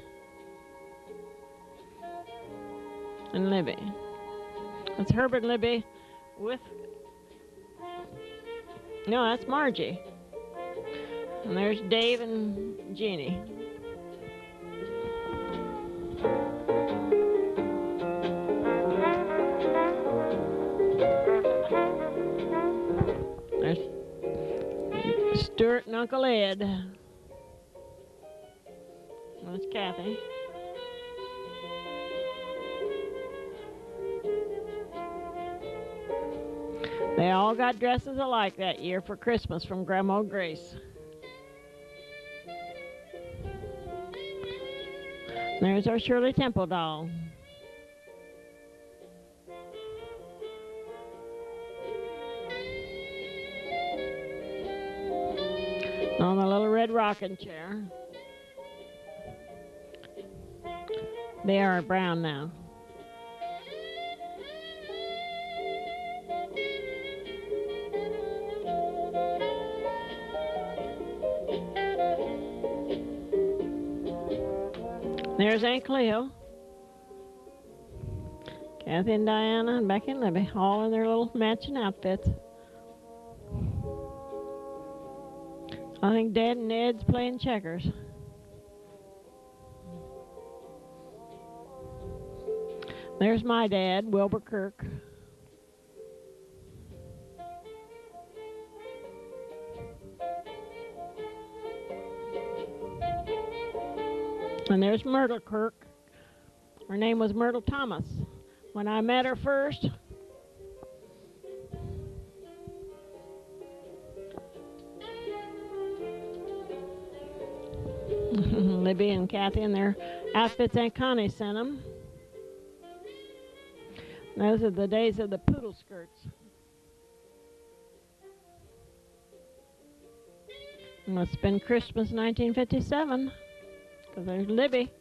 and Libby. That's Herb and Libby with... No, that's Margie. And there's Dave and Jeannie. There's Stuart and Uncle Ed. That's Kathy. They all got dresses alike that year for Christmas from Grandma Grace. There's our Shirley Temple doll. On the little red rocking chair. They are brown now. There's Aunt Cleo, Kathy and Diana, and Becky and Libby, all in their little matching outfits. I think Dad and Ed's playing checkers. There's my dad, Wilbur Kirk. And there's Myrtle Kirk. Her name was Myrtle Thomas. When I met her first, Libby and Kathy in their outfits Aunt Connie sent them. Those are the days of the poodle skirts. Must have been Christmas 1957. Because there's Libby.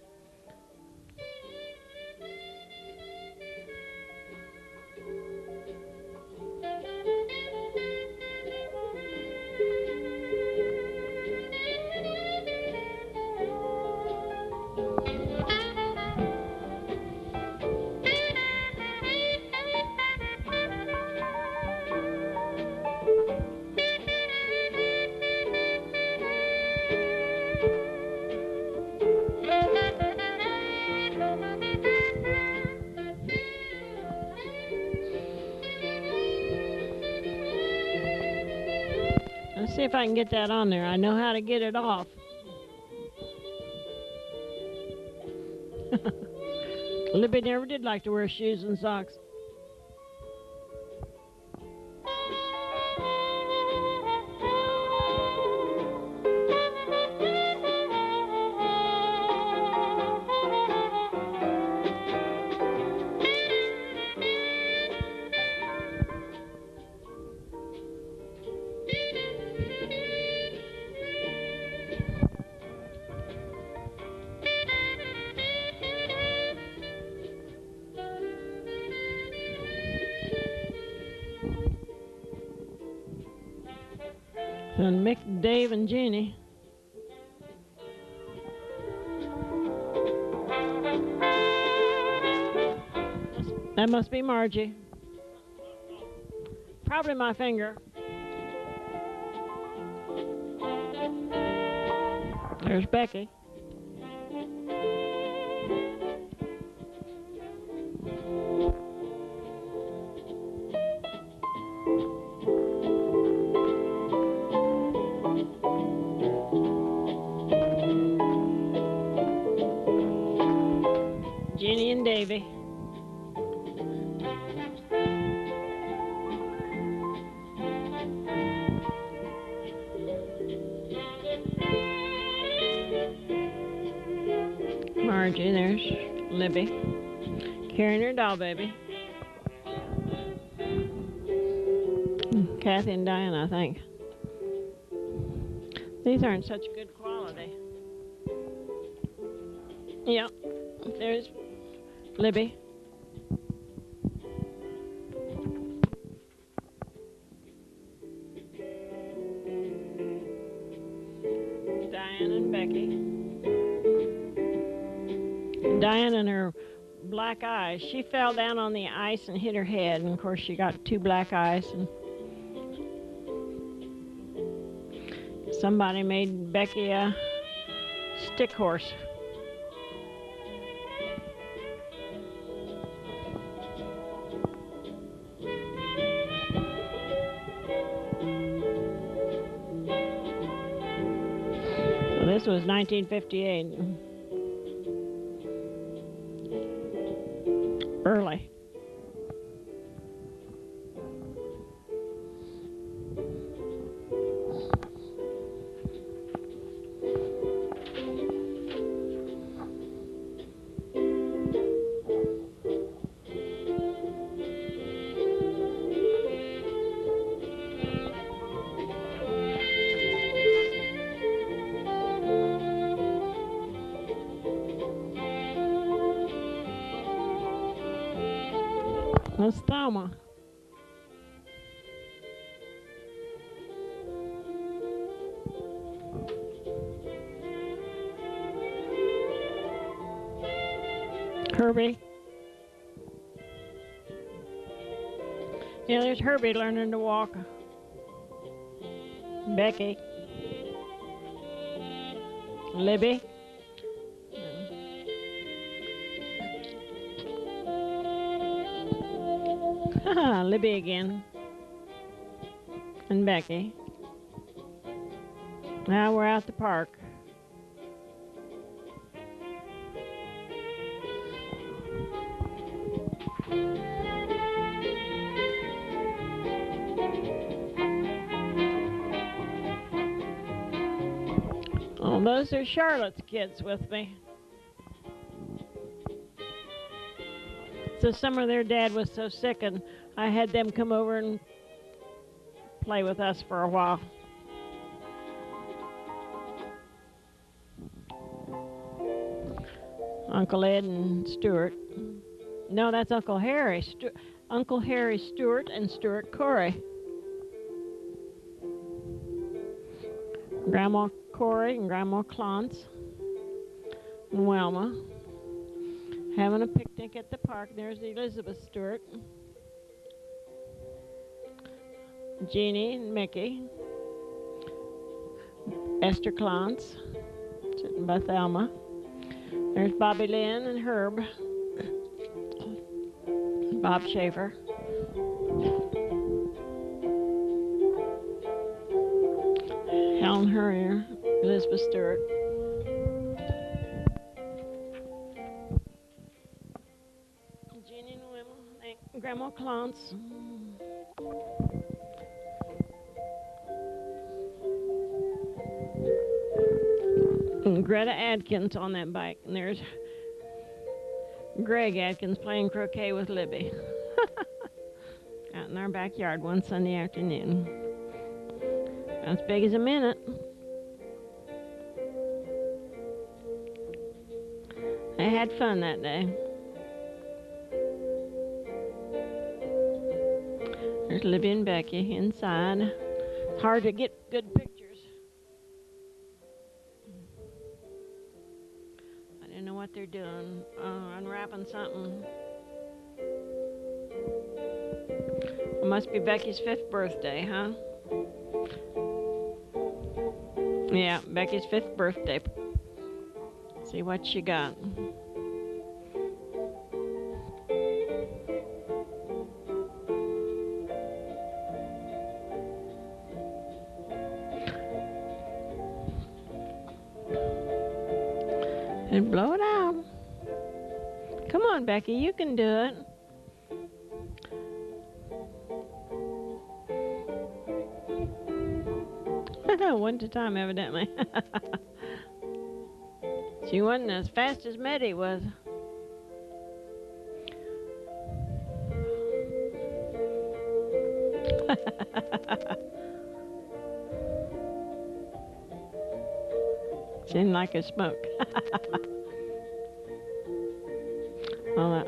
Let's see if I can get that on there. I know how to get it off. Libby never did like to wear shoes and socks. And Mick, Dave, and Jeannie. That must be Margie. Probably my finger. There's Becky. Jeannie and Davy. Margie, there's Libby, carrying her doll baby. Kathy and Diana, I think. These aren't such good quality. Yep, there's Libby. Diane and Becky. Diane and her black eyes. She fell down on the ice and hit her head, and of course she got 2 black eyes. And somebody made Becky a stick horse. So this was 1958. Early. That's Thelma. Herbie. Yeah, there's Herbie learning to walk. Becky. Libby. Libby again. And Becky. Now we're at the park. Oh, those are Charlotte's kids with me. So some of their dad was so sick, and I had them come over and play with us for a while. Uncle Ed and Stuart. No, that's Uncle Harry. Uncle Harry Stewart and Stuart Corey. Grandma Corey and Grandma Clance and Wilma having a picnic at the park. There's Elizabeth Stewart, Jeannie and Mickey, Esther Clance sitting by Thelma. There's Bobby Lynn and Herb, Bob Schaefer. Helen Hurrier, Elizabeth Stewart. Jeannie and Wilma, Grandma Clance. And Greta Adkins on that bike. And there's Greg Adkins playing croquet with Libby. Out in our backyard one Sunday afternoon. As big as a minute. I had fun that day. There's Libby and Becky inside. It's hard to get good pictures. I don't know what they're doing. Unwrapping something. It must be Becky's 5th birthday, huh? Yeah, Becky's 5th birthday. See what she got. And blow it out. Come on, Becky, you can do it. One at a time, evidently. She wasn't as fast as Meddy was. Seemed like a smoke. All that.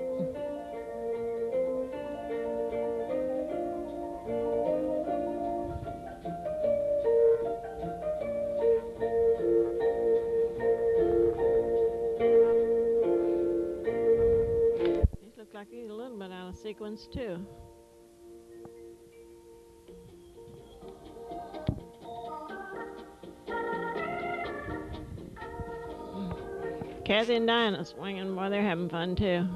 ones too. Kathy and Diana swinging while they're having fun too.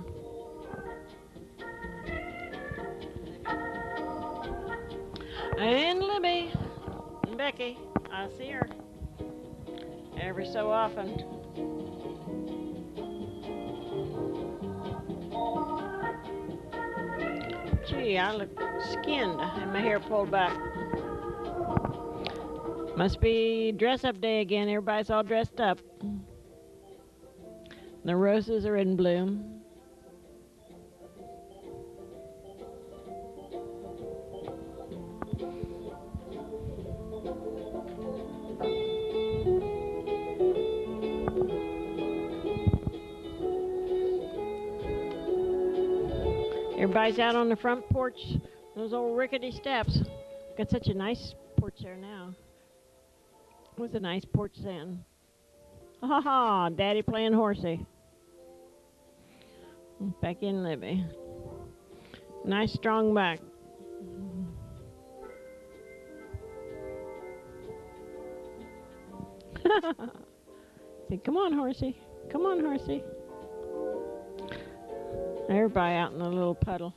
And Libby and Becky, I see her every so often. Gee, I look skinned and my hair pulled back. Must be dress up day again. Everybody's all dressed up. The roses are in bloom. Everybody's out on the front porch. Those old rickety steps. Got such a nice porch there now. It was a nice porch then. Ha ha, Daddy playing horsey. Back in Libby. Nice strong back. Say, come on, horsey. Come on, horsey. Everybody out in the little puddle.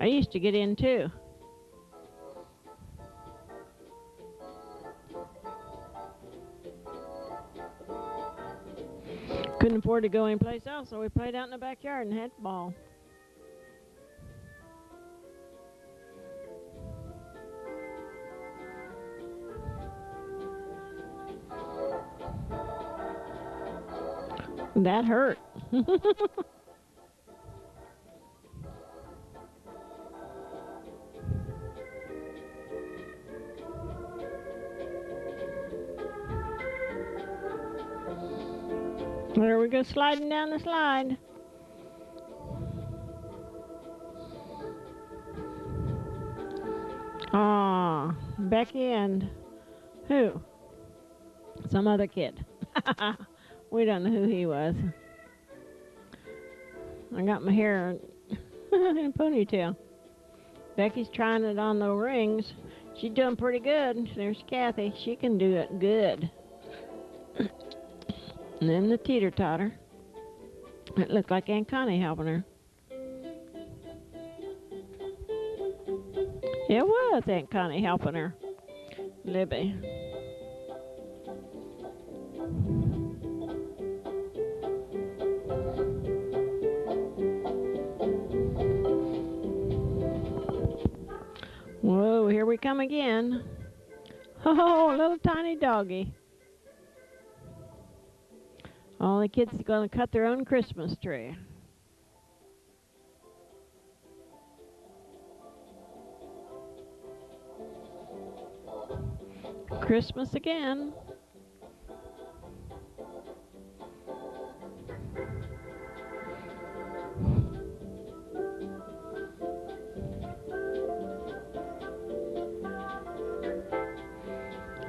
I used to get in too. Couldn't afford to go anyplace else, so we played out in the backyard and had ball. That hurt. There we go, sliding down the slide. Ah, Becky and who? Some other kid. We don't know who he was. I got my hair in a ponytail. Becky's trying it on the rings. She's doing pretty good. There's Kathy. She can do it good. And then the teeter-totter. It looked like Aunt Connie helping her. It was Aunt Connie helping her. Libby. Whoa, here we come again. Oh, little tiny doggy. All the kids are going to cut their own Christmas tree. Christmas again.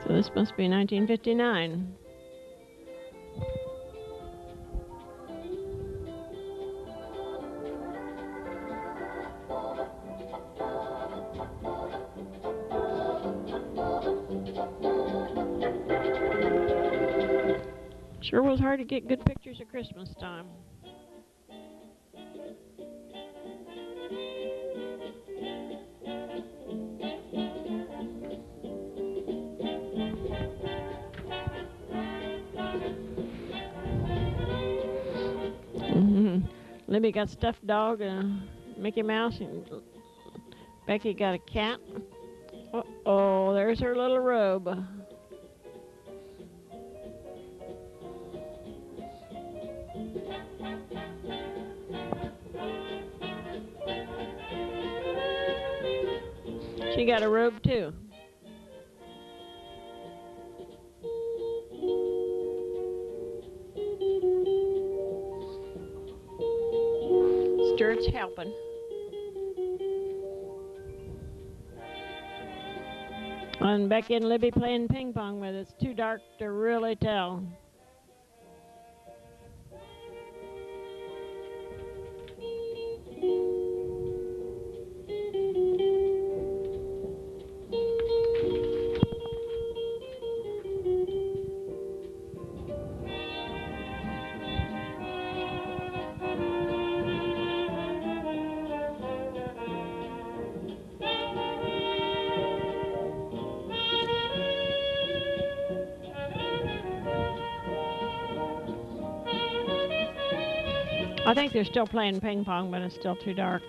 So this must be 1959. Sure was hard to get good pictures at Christmas time. Libby got stuffed dog, Mickey Mouse, and Becky got a cat. Uh-oh, there's her little robe. She got a robe too. Stuart's helping. And Becky and Libby playing ping pong with it. It's too dark to really tell. I think they're still playing ping pong, but it's still too dark.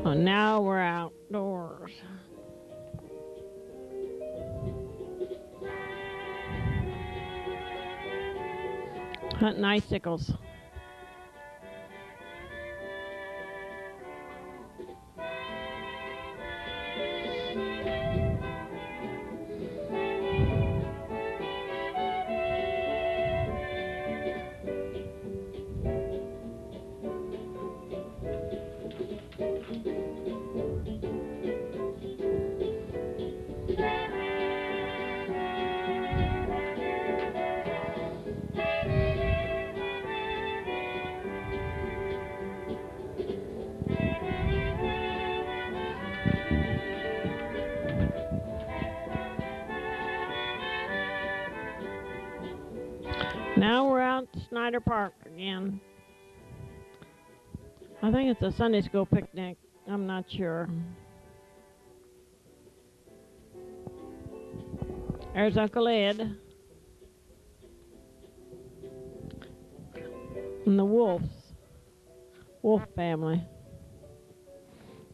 Oh, now we're outdoors. Hunting icicles. Now we're out at Snyder Park again. I think it's a Sunday school picnic. I'm not sure. There's Uncle Ed. And the Wolf family.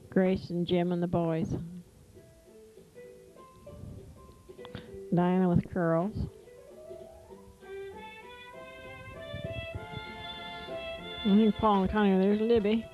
Grace and Jim and the boys. Diana with curls. I think Paul and Connie, there's Libby.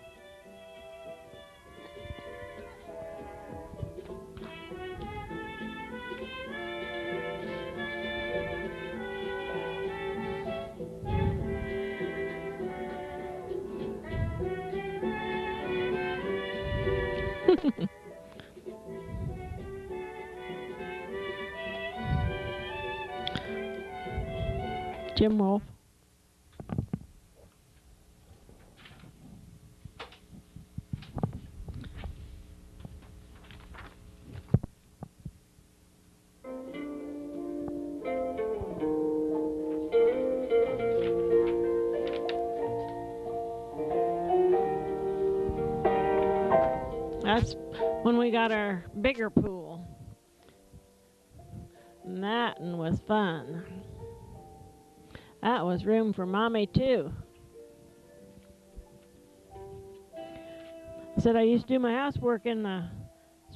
Jim Wolf. That's when we got our bigger pool. And that one was fun. That was room for Mommy too. I said I used to do my housework in the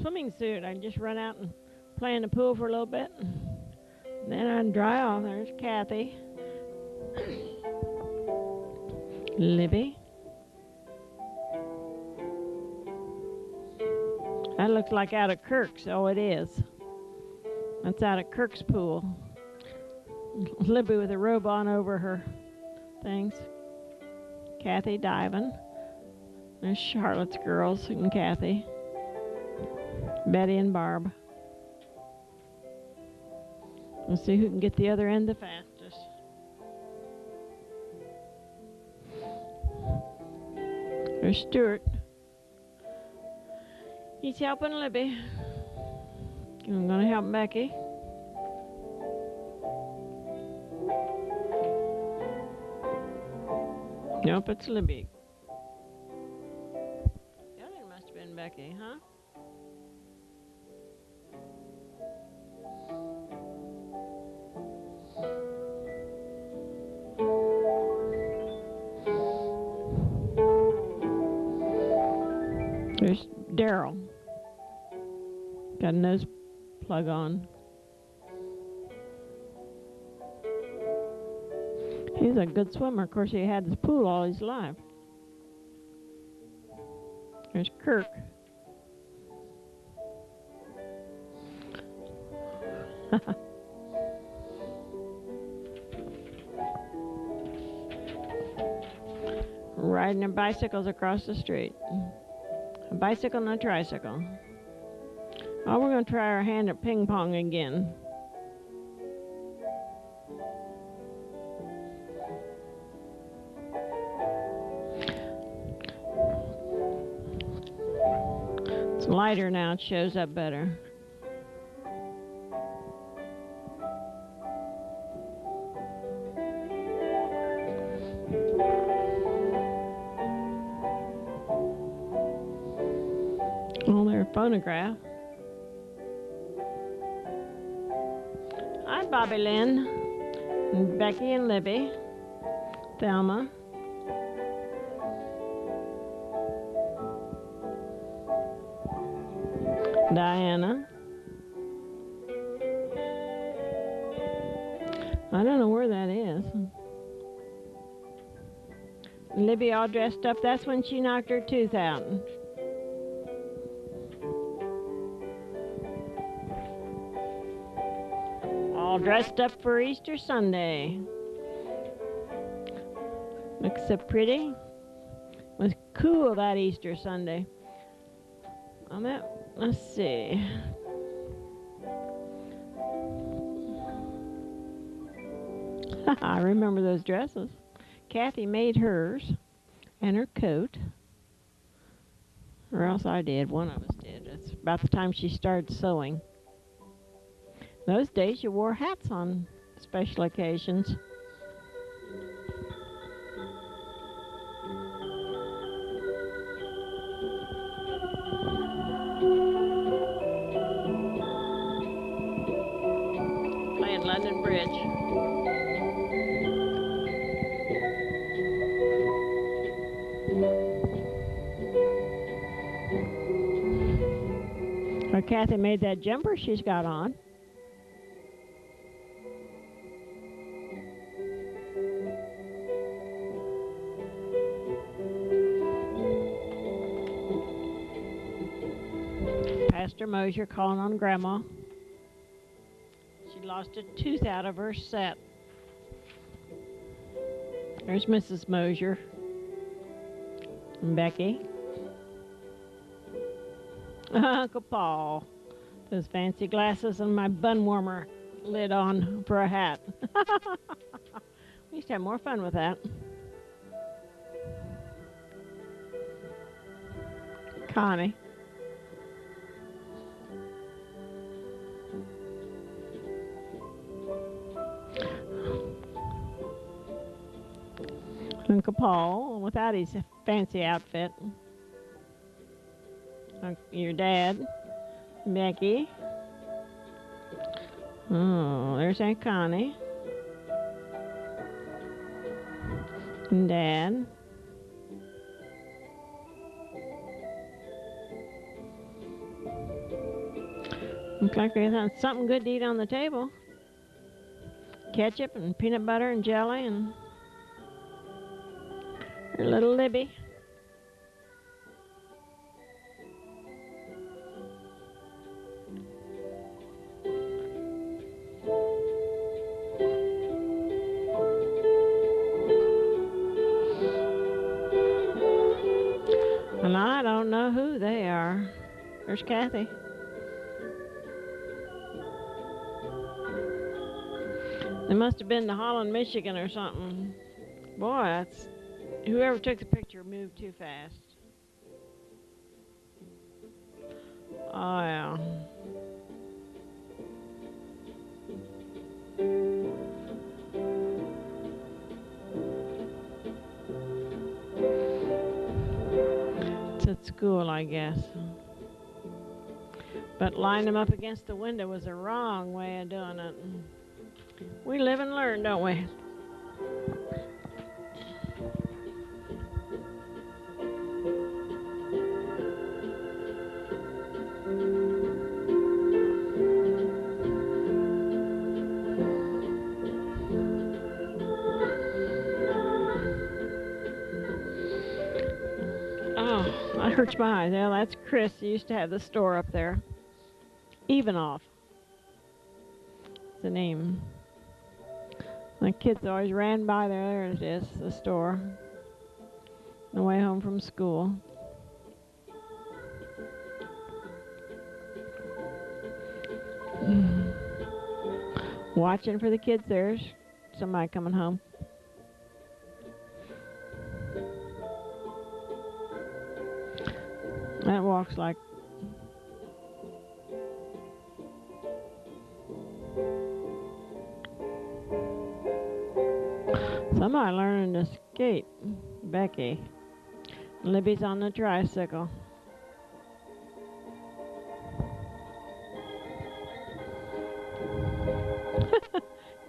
swimming suit. I'd just run out and play in the pool for a little bit. And then I'd dry off. There's Kathy. Libby. That looks like out of Kirk's. Oh, it is. That's out of Kirk's pool. Libby with a robe on over her things. Kathy diving. There's Charlotte's girls and Kathy. Betty and Barb. We'll see who can get the other end the fastest. There's Stuart. He's helping Libby. I'm going to help Becky. Nope, it's Libby. The other one must have been Becky, huh? There's Daryl. Got a nose plug on. He's a good swimmer. Of course, he had this pool all his life. There's Kirk. Riding their bicycles across the street. A bicycle and a tricycle. Oh, we're going to try our hand at ping pong again. It's lighter now, it shows up better. Oh, their phonograph. I Bobby Lynn, and Becky and Libby, Thelma, Diana. I don't know where that is. Libby all dressed up. That's when she knocked her tooth out. All dressed up for Easter Sunday. Looks so pretty. It was cool that Easter Sunday. Let's see. I remember those dresses. Kathy made hers and her coat. Or else I did. One of us did. It's about the time she started sewing. Those days you wore hats on special occasions. Playing London Bridge. Or Kathy made that jumper she's got on. Pastor Mosier calling on Grandma. She lost a tooth out of her set. There's Mrs. Mosier and Becky. Uncle Paul. Those fancy glasses and my bun warmer lid on for a hat. We used to have more fun with that. Connie. Uncle Paul without his fancy outfit. Your dad, Becky. Oh, there's Aunt Connie. And Dad. Looks like we have something good to eat on the table. Ketchup and peanut butter and jelly and her little Libby. And I don't know who they are. There's Kathy. They must have been to Holland, Michigan or something. Boy, that's... Whoever took the picture moved too fast. Oh, yeah. It's at school, I guess. But line them up against the window was the wrong way of doing it. We live and learn, don't we? Oh, that hurts my eyes. Yeah, that's Chris. He used to have the store up there. Evenoff. That's the name. The kids always ran by there. There it is, the store. On the way home from school. Watching for the kids. There's somebody coming home. That walks like... Somebody learning to skate. Becky. Libby's on the tricycle.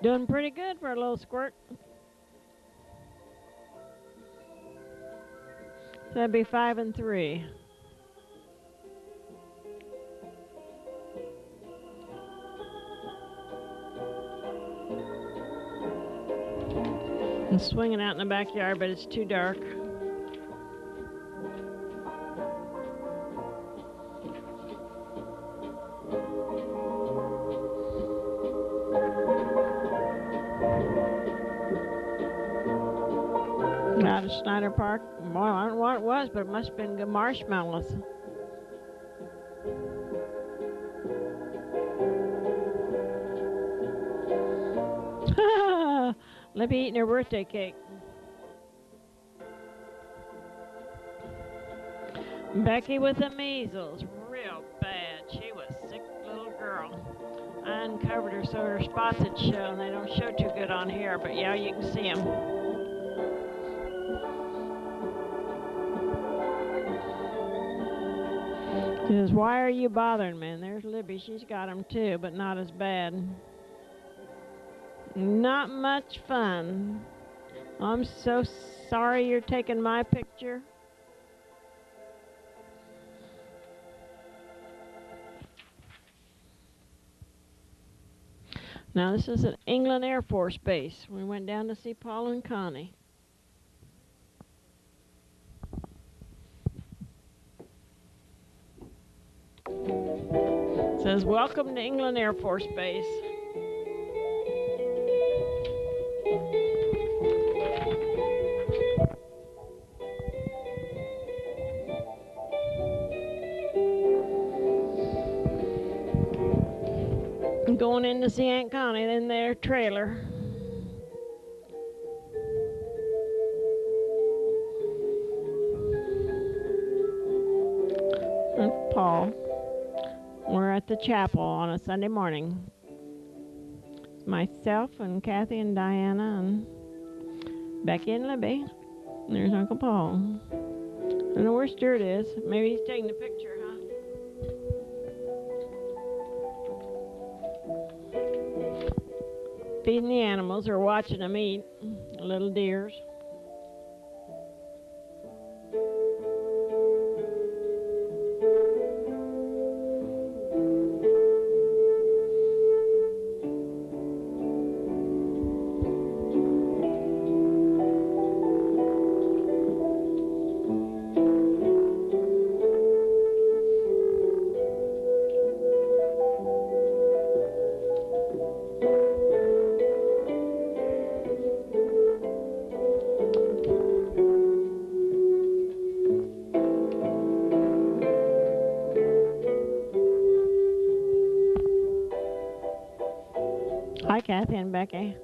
Doing pretty good for a little squirt. So that'd be 5 and 3. I'm swinging out in the backyard, but it's too dark. Out of Snyder Park. Well, I don't know what it was, but it must have been good marshmallows. Libby eating her birthday cake. Becky with the measles, real bad. She was a sick little girl. I uncovered her so her spots would show, and they don't show too good on here, but yeah, you can see them. She says, why are you bothering me? And there's Libby, she's got them too, but not as bad. Not much fun. I'm so sorry you're taking my picture. Now this is at England Air Force Base. We went down to see Paul and Connie. It says, welcome to England Air Force Base. Going in to see Aunt Connie in their trailer. And Paul. We're at the chapel on a Sunday morning. Myself and Kathy and Diana and Becky and Libby. And there's Uncle Paul. I don't know where Stuart is. Maybe he's taking the picture, huh? Feeding the animals or watching them eat. Little deers. Hi, Kathy and Becky.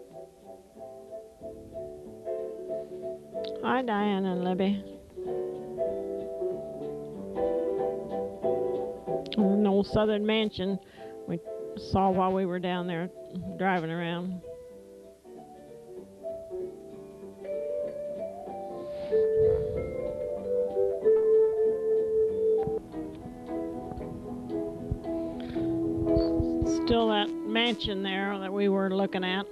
Hi, Diane and Libby. An old Southern mansion we saw while we were down there driving around. Still that mansion there that we were looking at.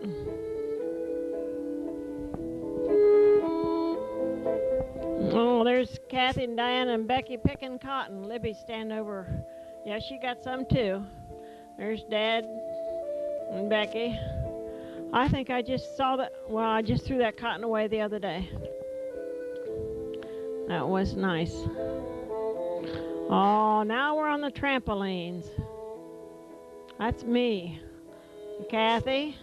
Oh, there's Kathy and Diane and Becky picking cotton. Libby standing over. Yeah, she got some too. There's Dad and Becky. I think I just saw that. Well, I just threw that cotton away the other day. That was nice. Oh, now we're on the trampolines. That's me. Kathy.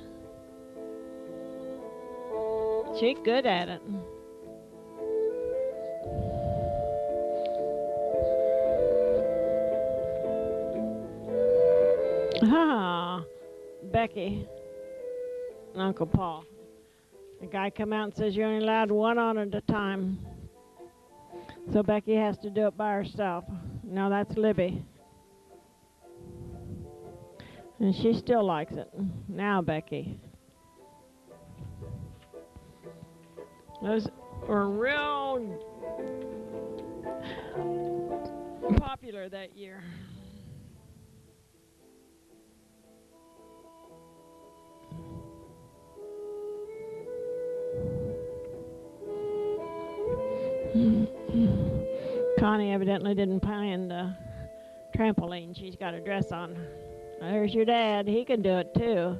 She's good at it. Ah, Becky and Uncle Paul. The guy come out and says you're only allowed one on at a time. So Becky has to do it by herself. Now that's Libby. And she still likes it. Now Becky. Those were real popular that year. Connie evidently didn't plan the trampoline. She's got a dress on. There's your dad. He can do it too.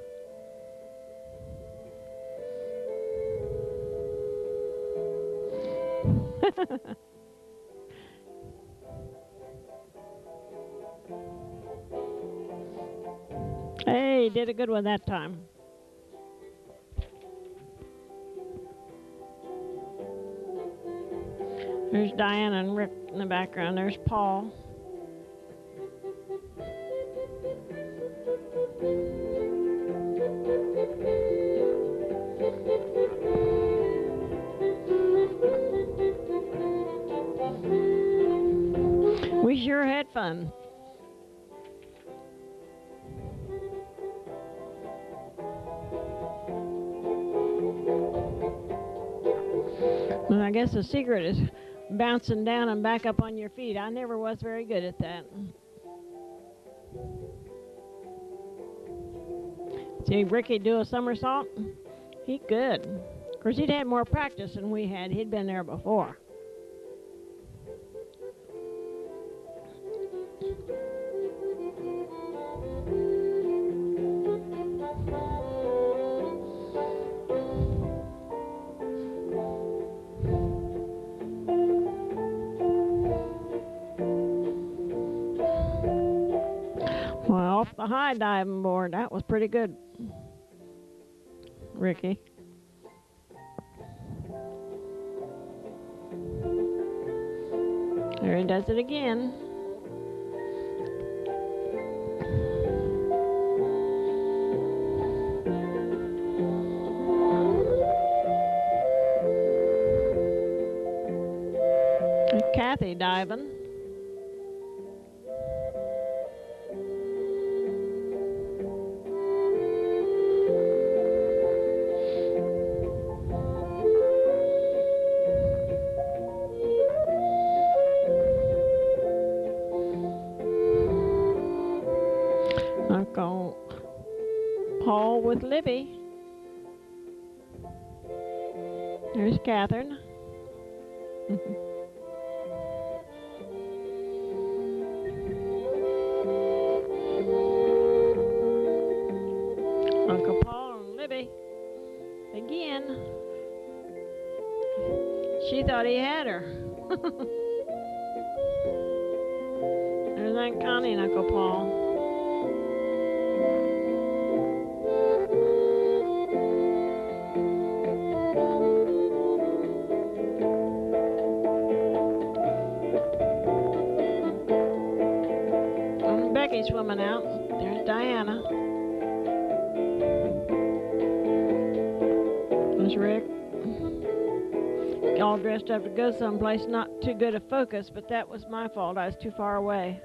Hey, did a good one that time. There's Diana and Rick in the background. There's Paul. We sure had fun. And I guess the secret is bouncing down and back up on your feet. I never was very good at that. See Ricky do a somersault? He could. Of course, he'd had more practice than we had. He'd been there before. Well, off the high diving board, that was pretty good, Ricky. There he does it again. And Kathy diving. Uncle Paul with Libby. There's Catherine. Uncle Paul and Libby again. She thought he had her. There's Aunt Connie and Uncle Paul. Becky's swimming out. There's Diana. There's Rick. All dressed up to go someplace. Not too good a focus, but that was my fault. I was too far away.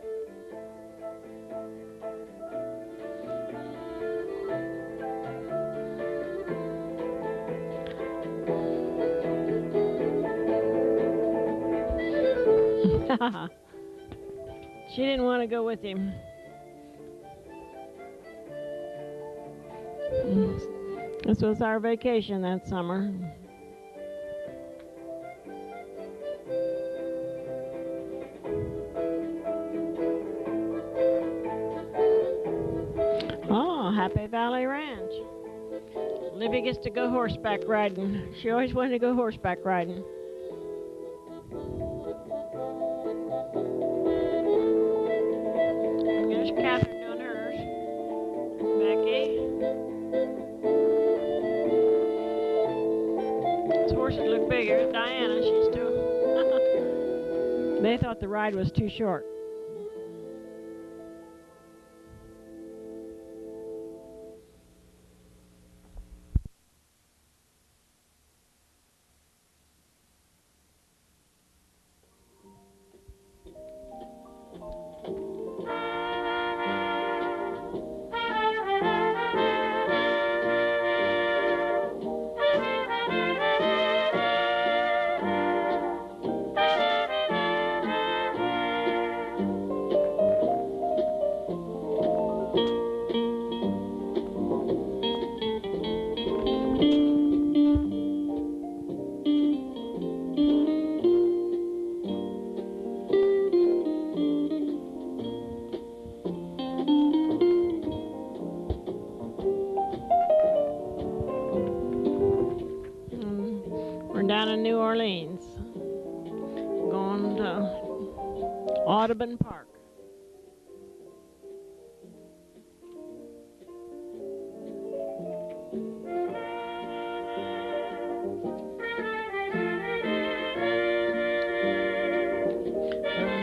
She didn't want to go with him. This was our vacation that summer. Oh, Happy Valley Ranch. Libby gets to go horseback riding. She always wanted to go horseback riding. There's Catherine doing hers. Becky. These horses look bigger. Diana, she's too. They thought the ride was too short. New Orleans, going to Audubon Park.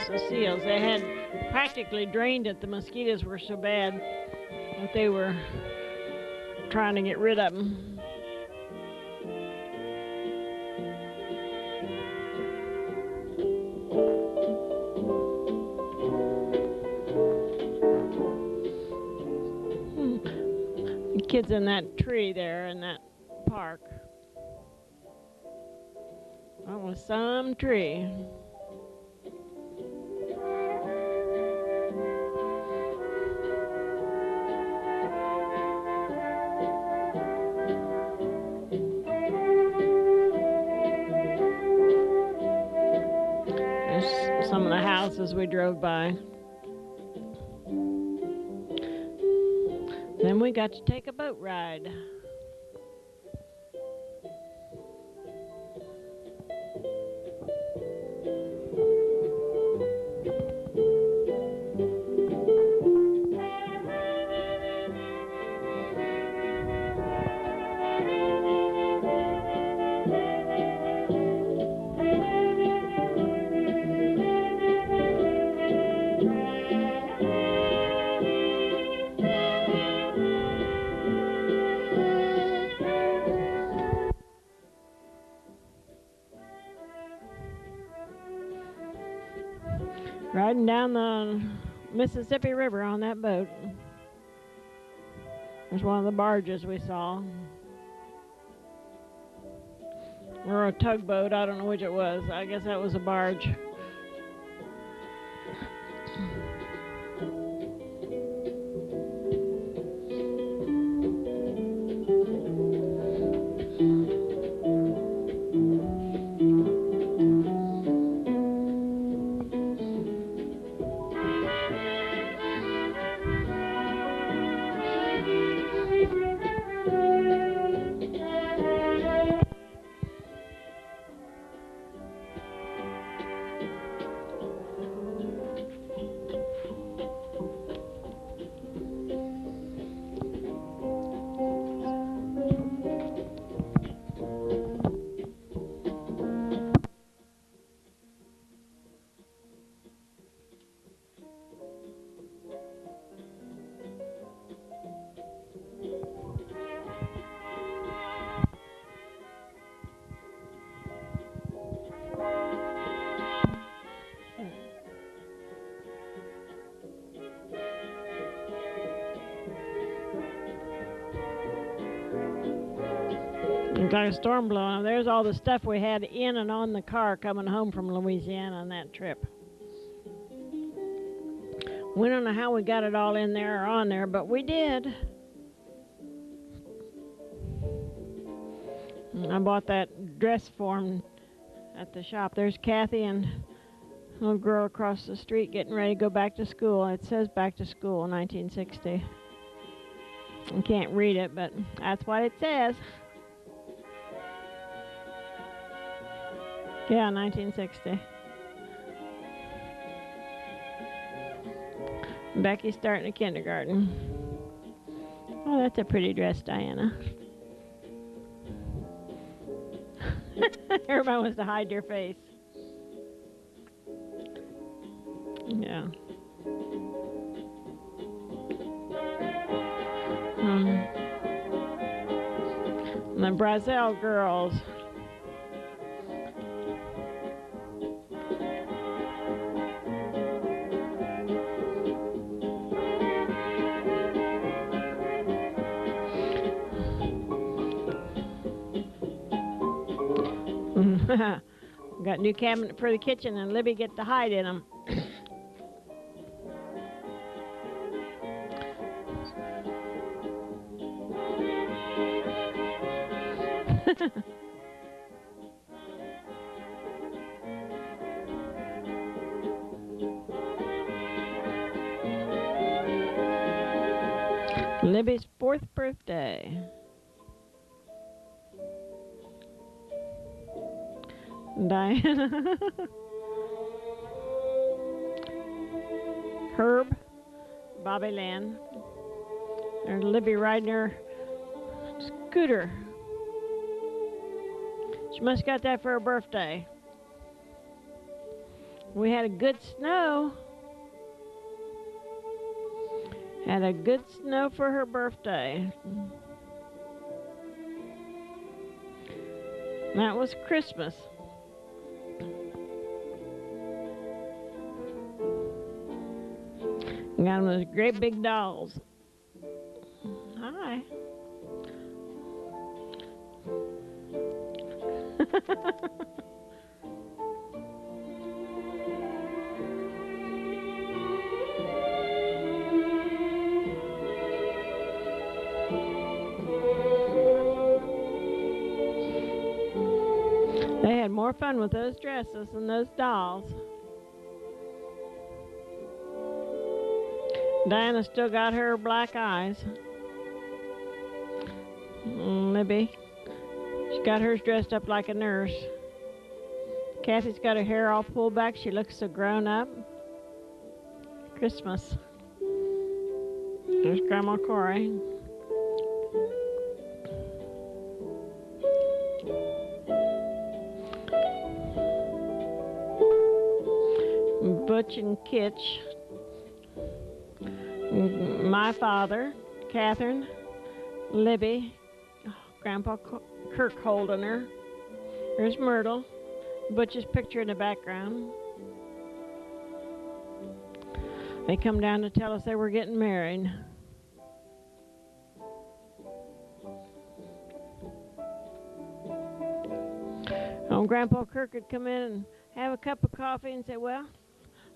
The seals, they had practically drained it. The mosquitoes were so bad that they were trying to get rid of them. The kids in that tree there in that park. That was some tree. There's some of the houses we drove by. Then we got to take a boat ride. Riding down the Mississippi River on that boat. There's one of the barges we saw. Or a tugboat, I don't know which it was. I guess that was a barge. Got a storm blowing. There's all the stuff we had in and on the car coming home from Louisiana on that trip. We don't know how we got it all in there or on there, but we did. I bought that dress form at the shop. There's Kathy and a little girl across the street getting ready to go back to school. It says back to school 1960. I can't read it, but that's what it says. Yeah, 1960. Becky's starting a kindergarten. Oh, that's a pretty dress, Diana. Everybody wants to hide their face. Yeah. The Brazil girls. Got a new cabinet for the kitchen, and Libby get to hide in them. Libby's 4th birthday. Diana. Herb, Bobby Lynn. There's Libby riding her scooter. She must got that for her birthday. We had a good snow. Had a good snow for her birthday. That was Christmas. Got them those great big dolls. Hi. They had more fun with those dresses than those dolls. Diana still got her black eyes. Maybe. She got hers dressed up like a nurse. Kathy's got her hair all pulled back. She looks so grown up. Christmas. There's Grandma Corey. Butch and Kitch. My father, Catherine, Libby, Grandpa Kirk holding her. There's Myrtle. Butch's picture in the background. They come down to tell us they were getting married. Grandpa Kirk would come in and have a cup of coffee and say, "Well,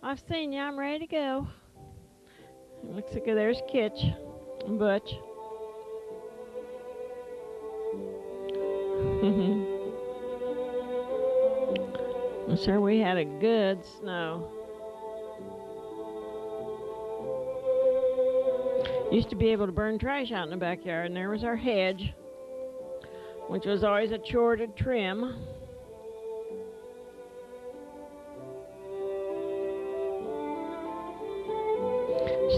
I've seen you. I'm ready to go." It looks like there's Kitch and Butch. Sir, we had a good snow. Used to be able to burn trash out in the backyard, and there was our hedge, which was always a chore to trim.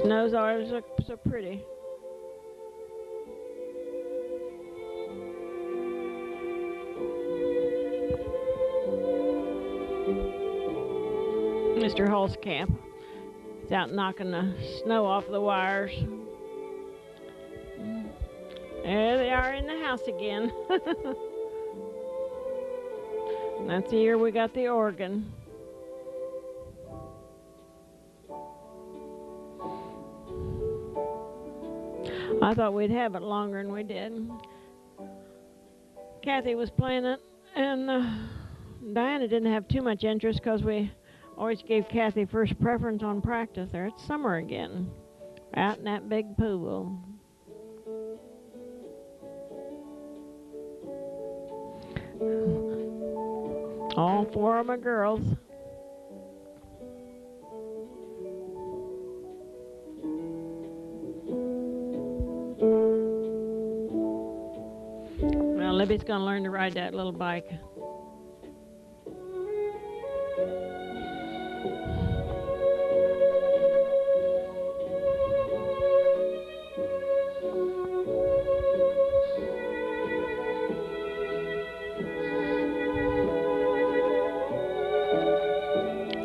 Snows always look so pretty. Mr. Holzkamp is out knocking the snow off the wires. There they are in the house again. That's the year we got the organ. I thought we'd have it longer than we did. Kathy was playing it, and Diana didn't have too much interest because we always gave Kathy first preference on practice. There, it's summer again, out in that big pool. All four of my girls. Well, Libby's gonna learn to ride that little bike.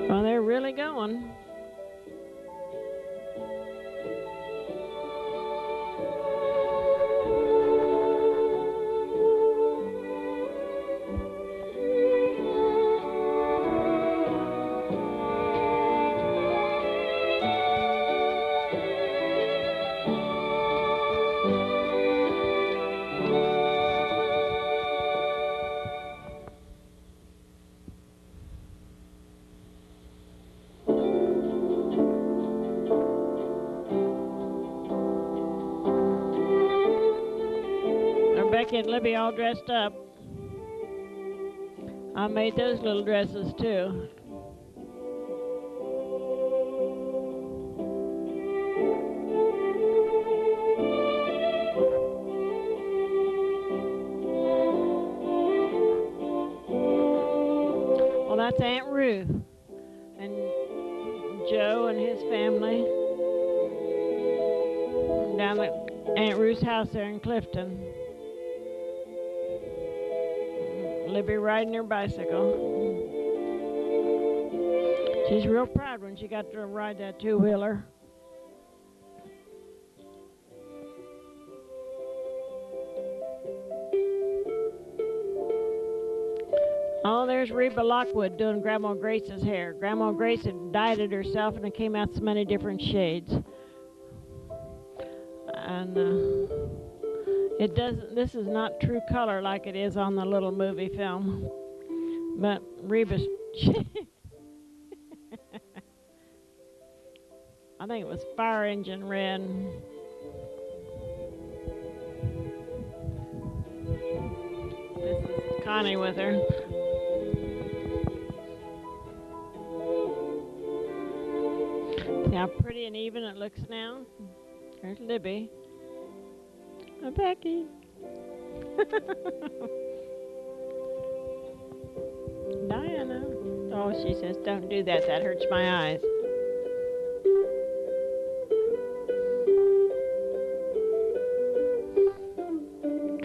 Well, they're really going. Becky and Libby all dressed up. I made those little dresses too. That's Aunt Ruth and Joe and his family down at Aunt Ruth's house there in Clifton. Libby riding her bicycle. She's real proud when she got to ride that two-wheeler. Oh, there's Reba Lockwood doing Grandma Grace's hair. Grandma Grace had dyed it herself, and it came out so many different shades. And it doesn't. This is not true color like it is on the little movie film. But Reba's. I think it was fire engine red. This is Connie with her. See how pretty and even it looks now? There's Libby. Oh, Becky. Diana. Oh, she says, don't do that. That hurts my eyes.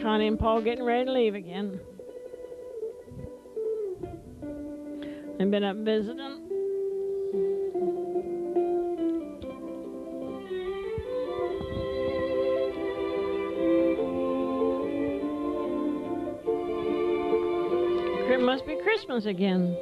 Connie and Paul getting ready to leave again. They've been up visiting. It must be Christmas again.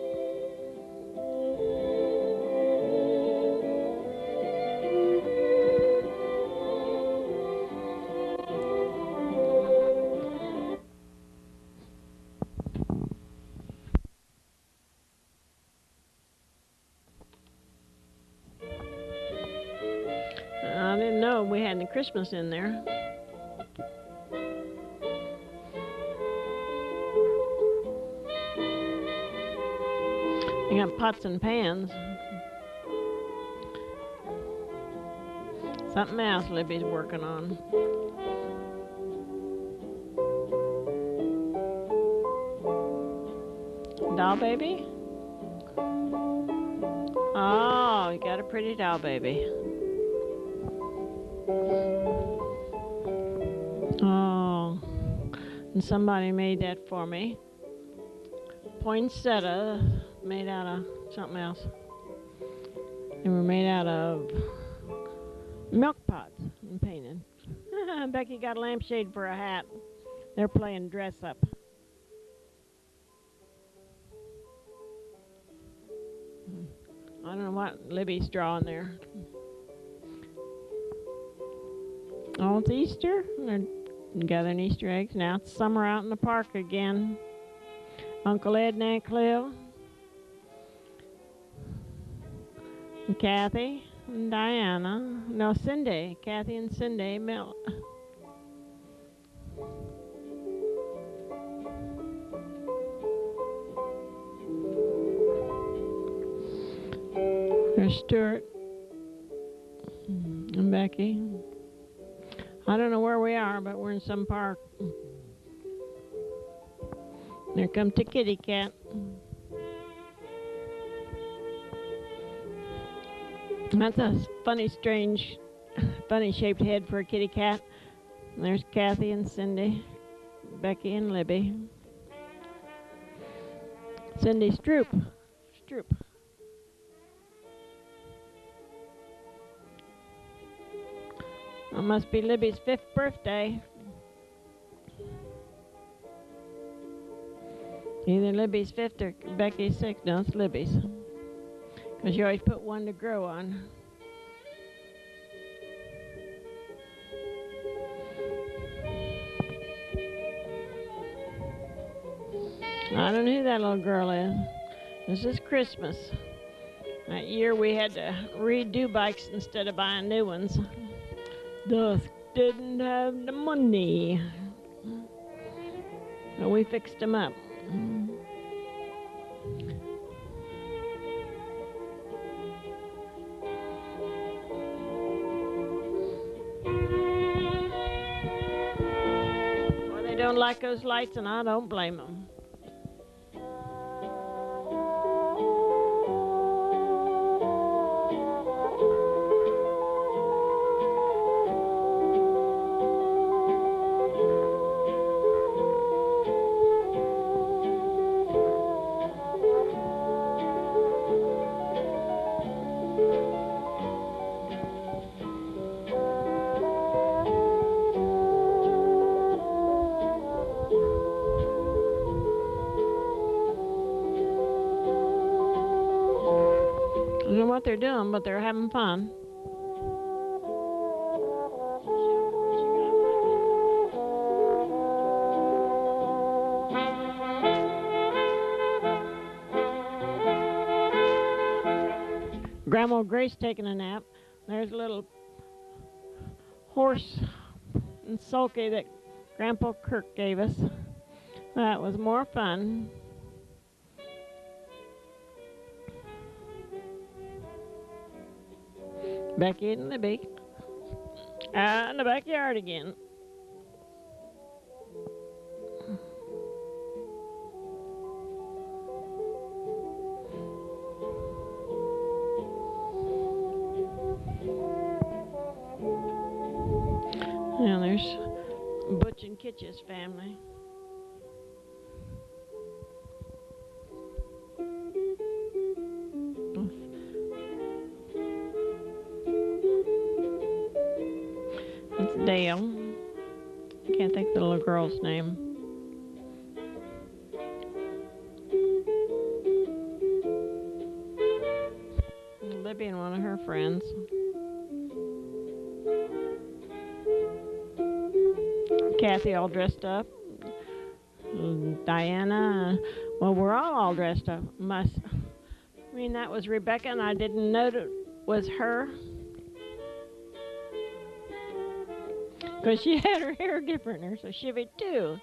I didn't know we had any Christmas in there. They got pots and pans. Something else Libby's working on. Doll baby? Oh, you got a pretty doll baby. Oh, and somebody made that for me. Poinsettia made out of something else. They were made out of milk pots and painted. Becky got a lampshade for a hat. They're playing dress up. I don't know what Libby's drawing there. Oh, it's Easter. They're gathering Easter eggs. Now it's summer out in the park again. Uncle Ed and Aunt Cleo. And Kathy and Diana. No, Cindy. Kathy and Cindy. There's Stuart and Becky. I don't know where we are, but we're in some park. There comes the kitty cat. That's a funny, strange, funny-shaped head for a kitty cat. And there's Kathy and Cindy, Becky and Libby. Cindy Stroop. It must be Libby's 5th birthday. Either Libby's 5th or Becky's 6th. No, it's Libby's. Because you always put one to grow on. I don't know who that little girl is. This is Christmas. That year we had to redo bikes instead of buying new ones. Thus didn't have the money. But we fixed them up. Well, they don't like those lights, and I don't blame them. know what they're doing, but they're having fun. Grandma Grace taking a nap. There's a little horse and sulky that Grandpa Kirk gave us. That was more fun. Becky and Libby out in the backyard again. Now there's Butch and Kitch's family. That's Dale. I can't think of the little girl's name. Libby and one of her friends. Kathy all dressed up. Diana. Well, we're all dressed up. I mean, that was Rebecca, and I didn't know it was her. Because she had her hair different, so she too.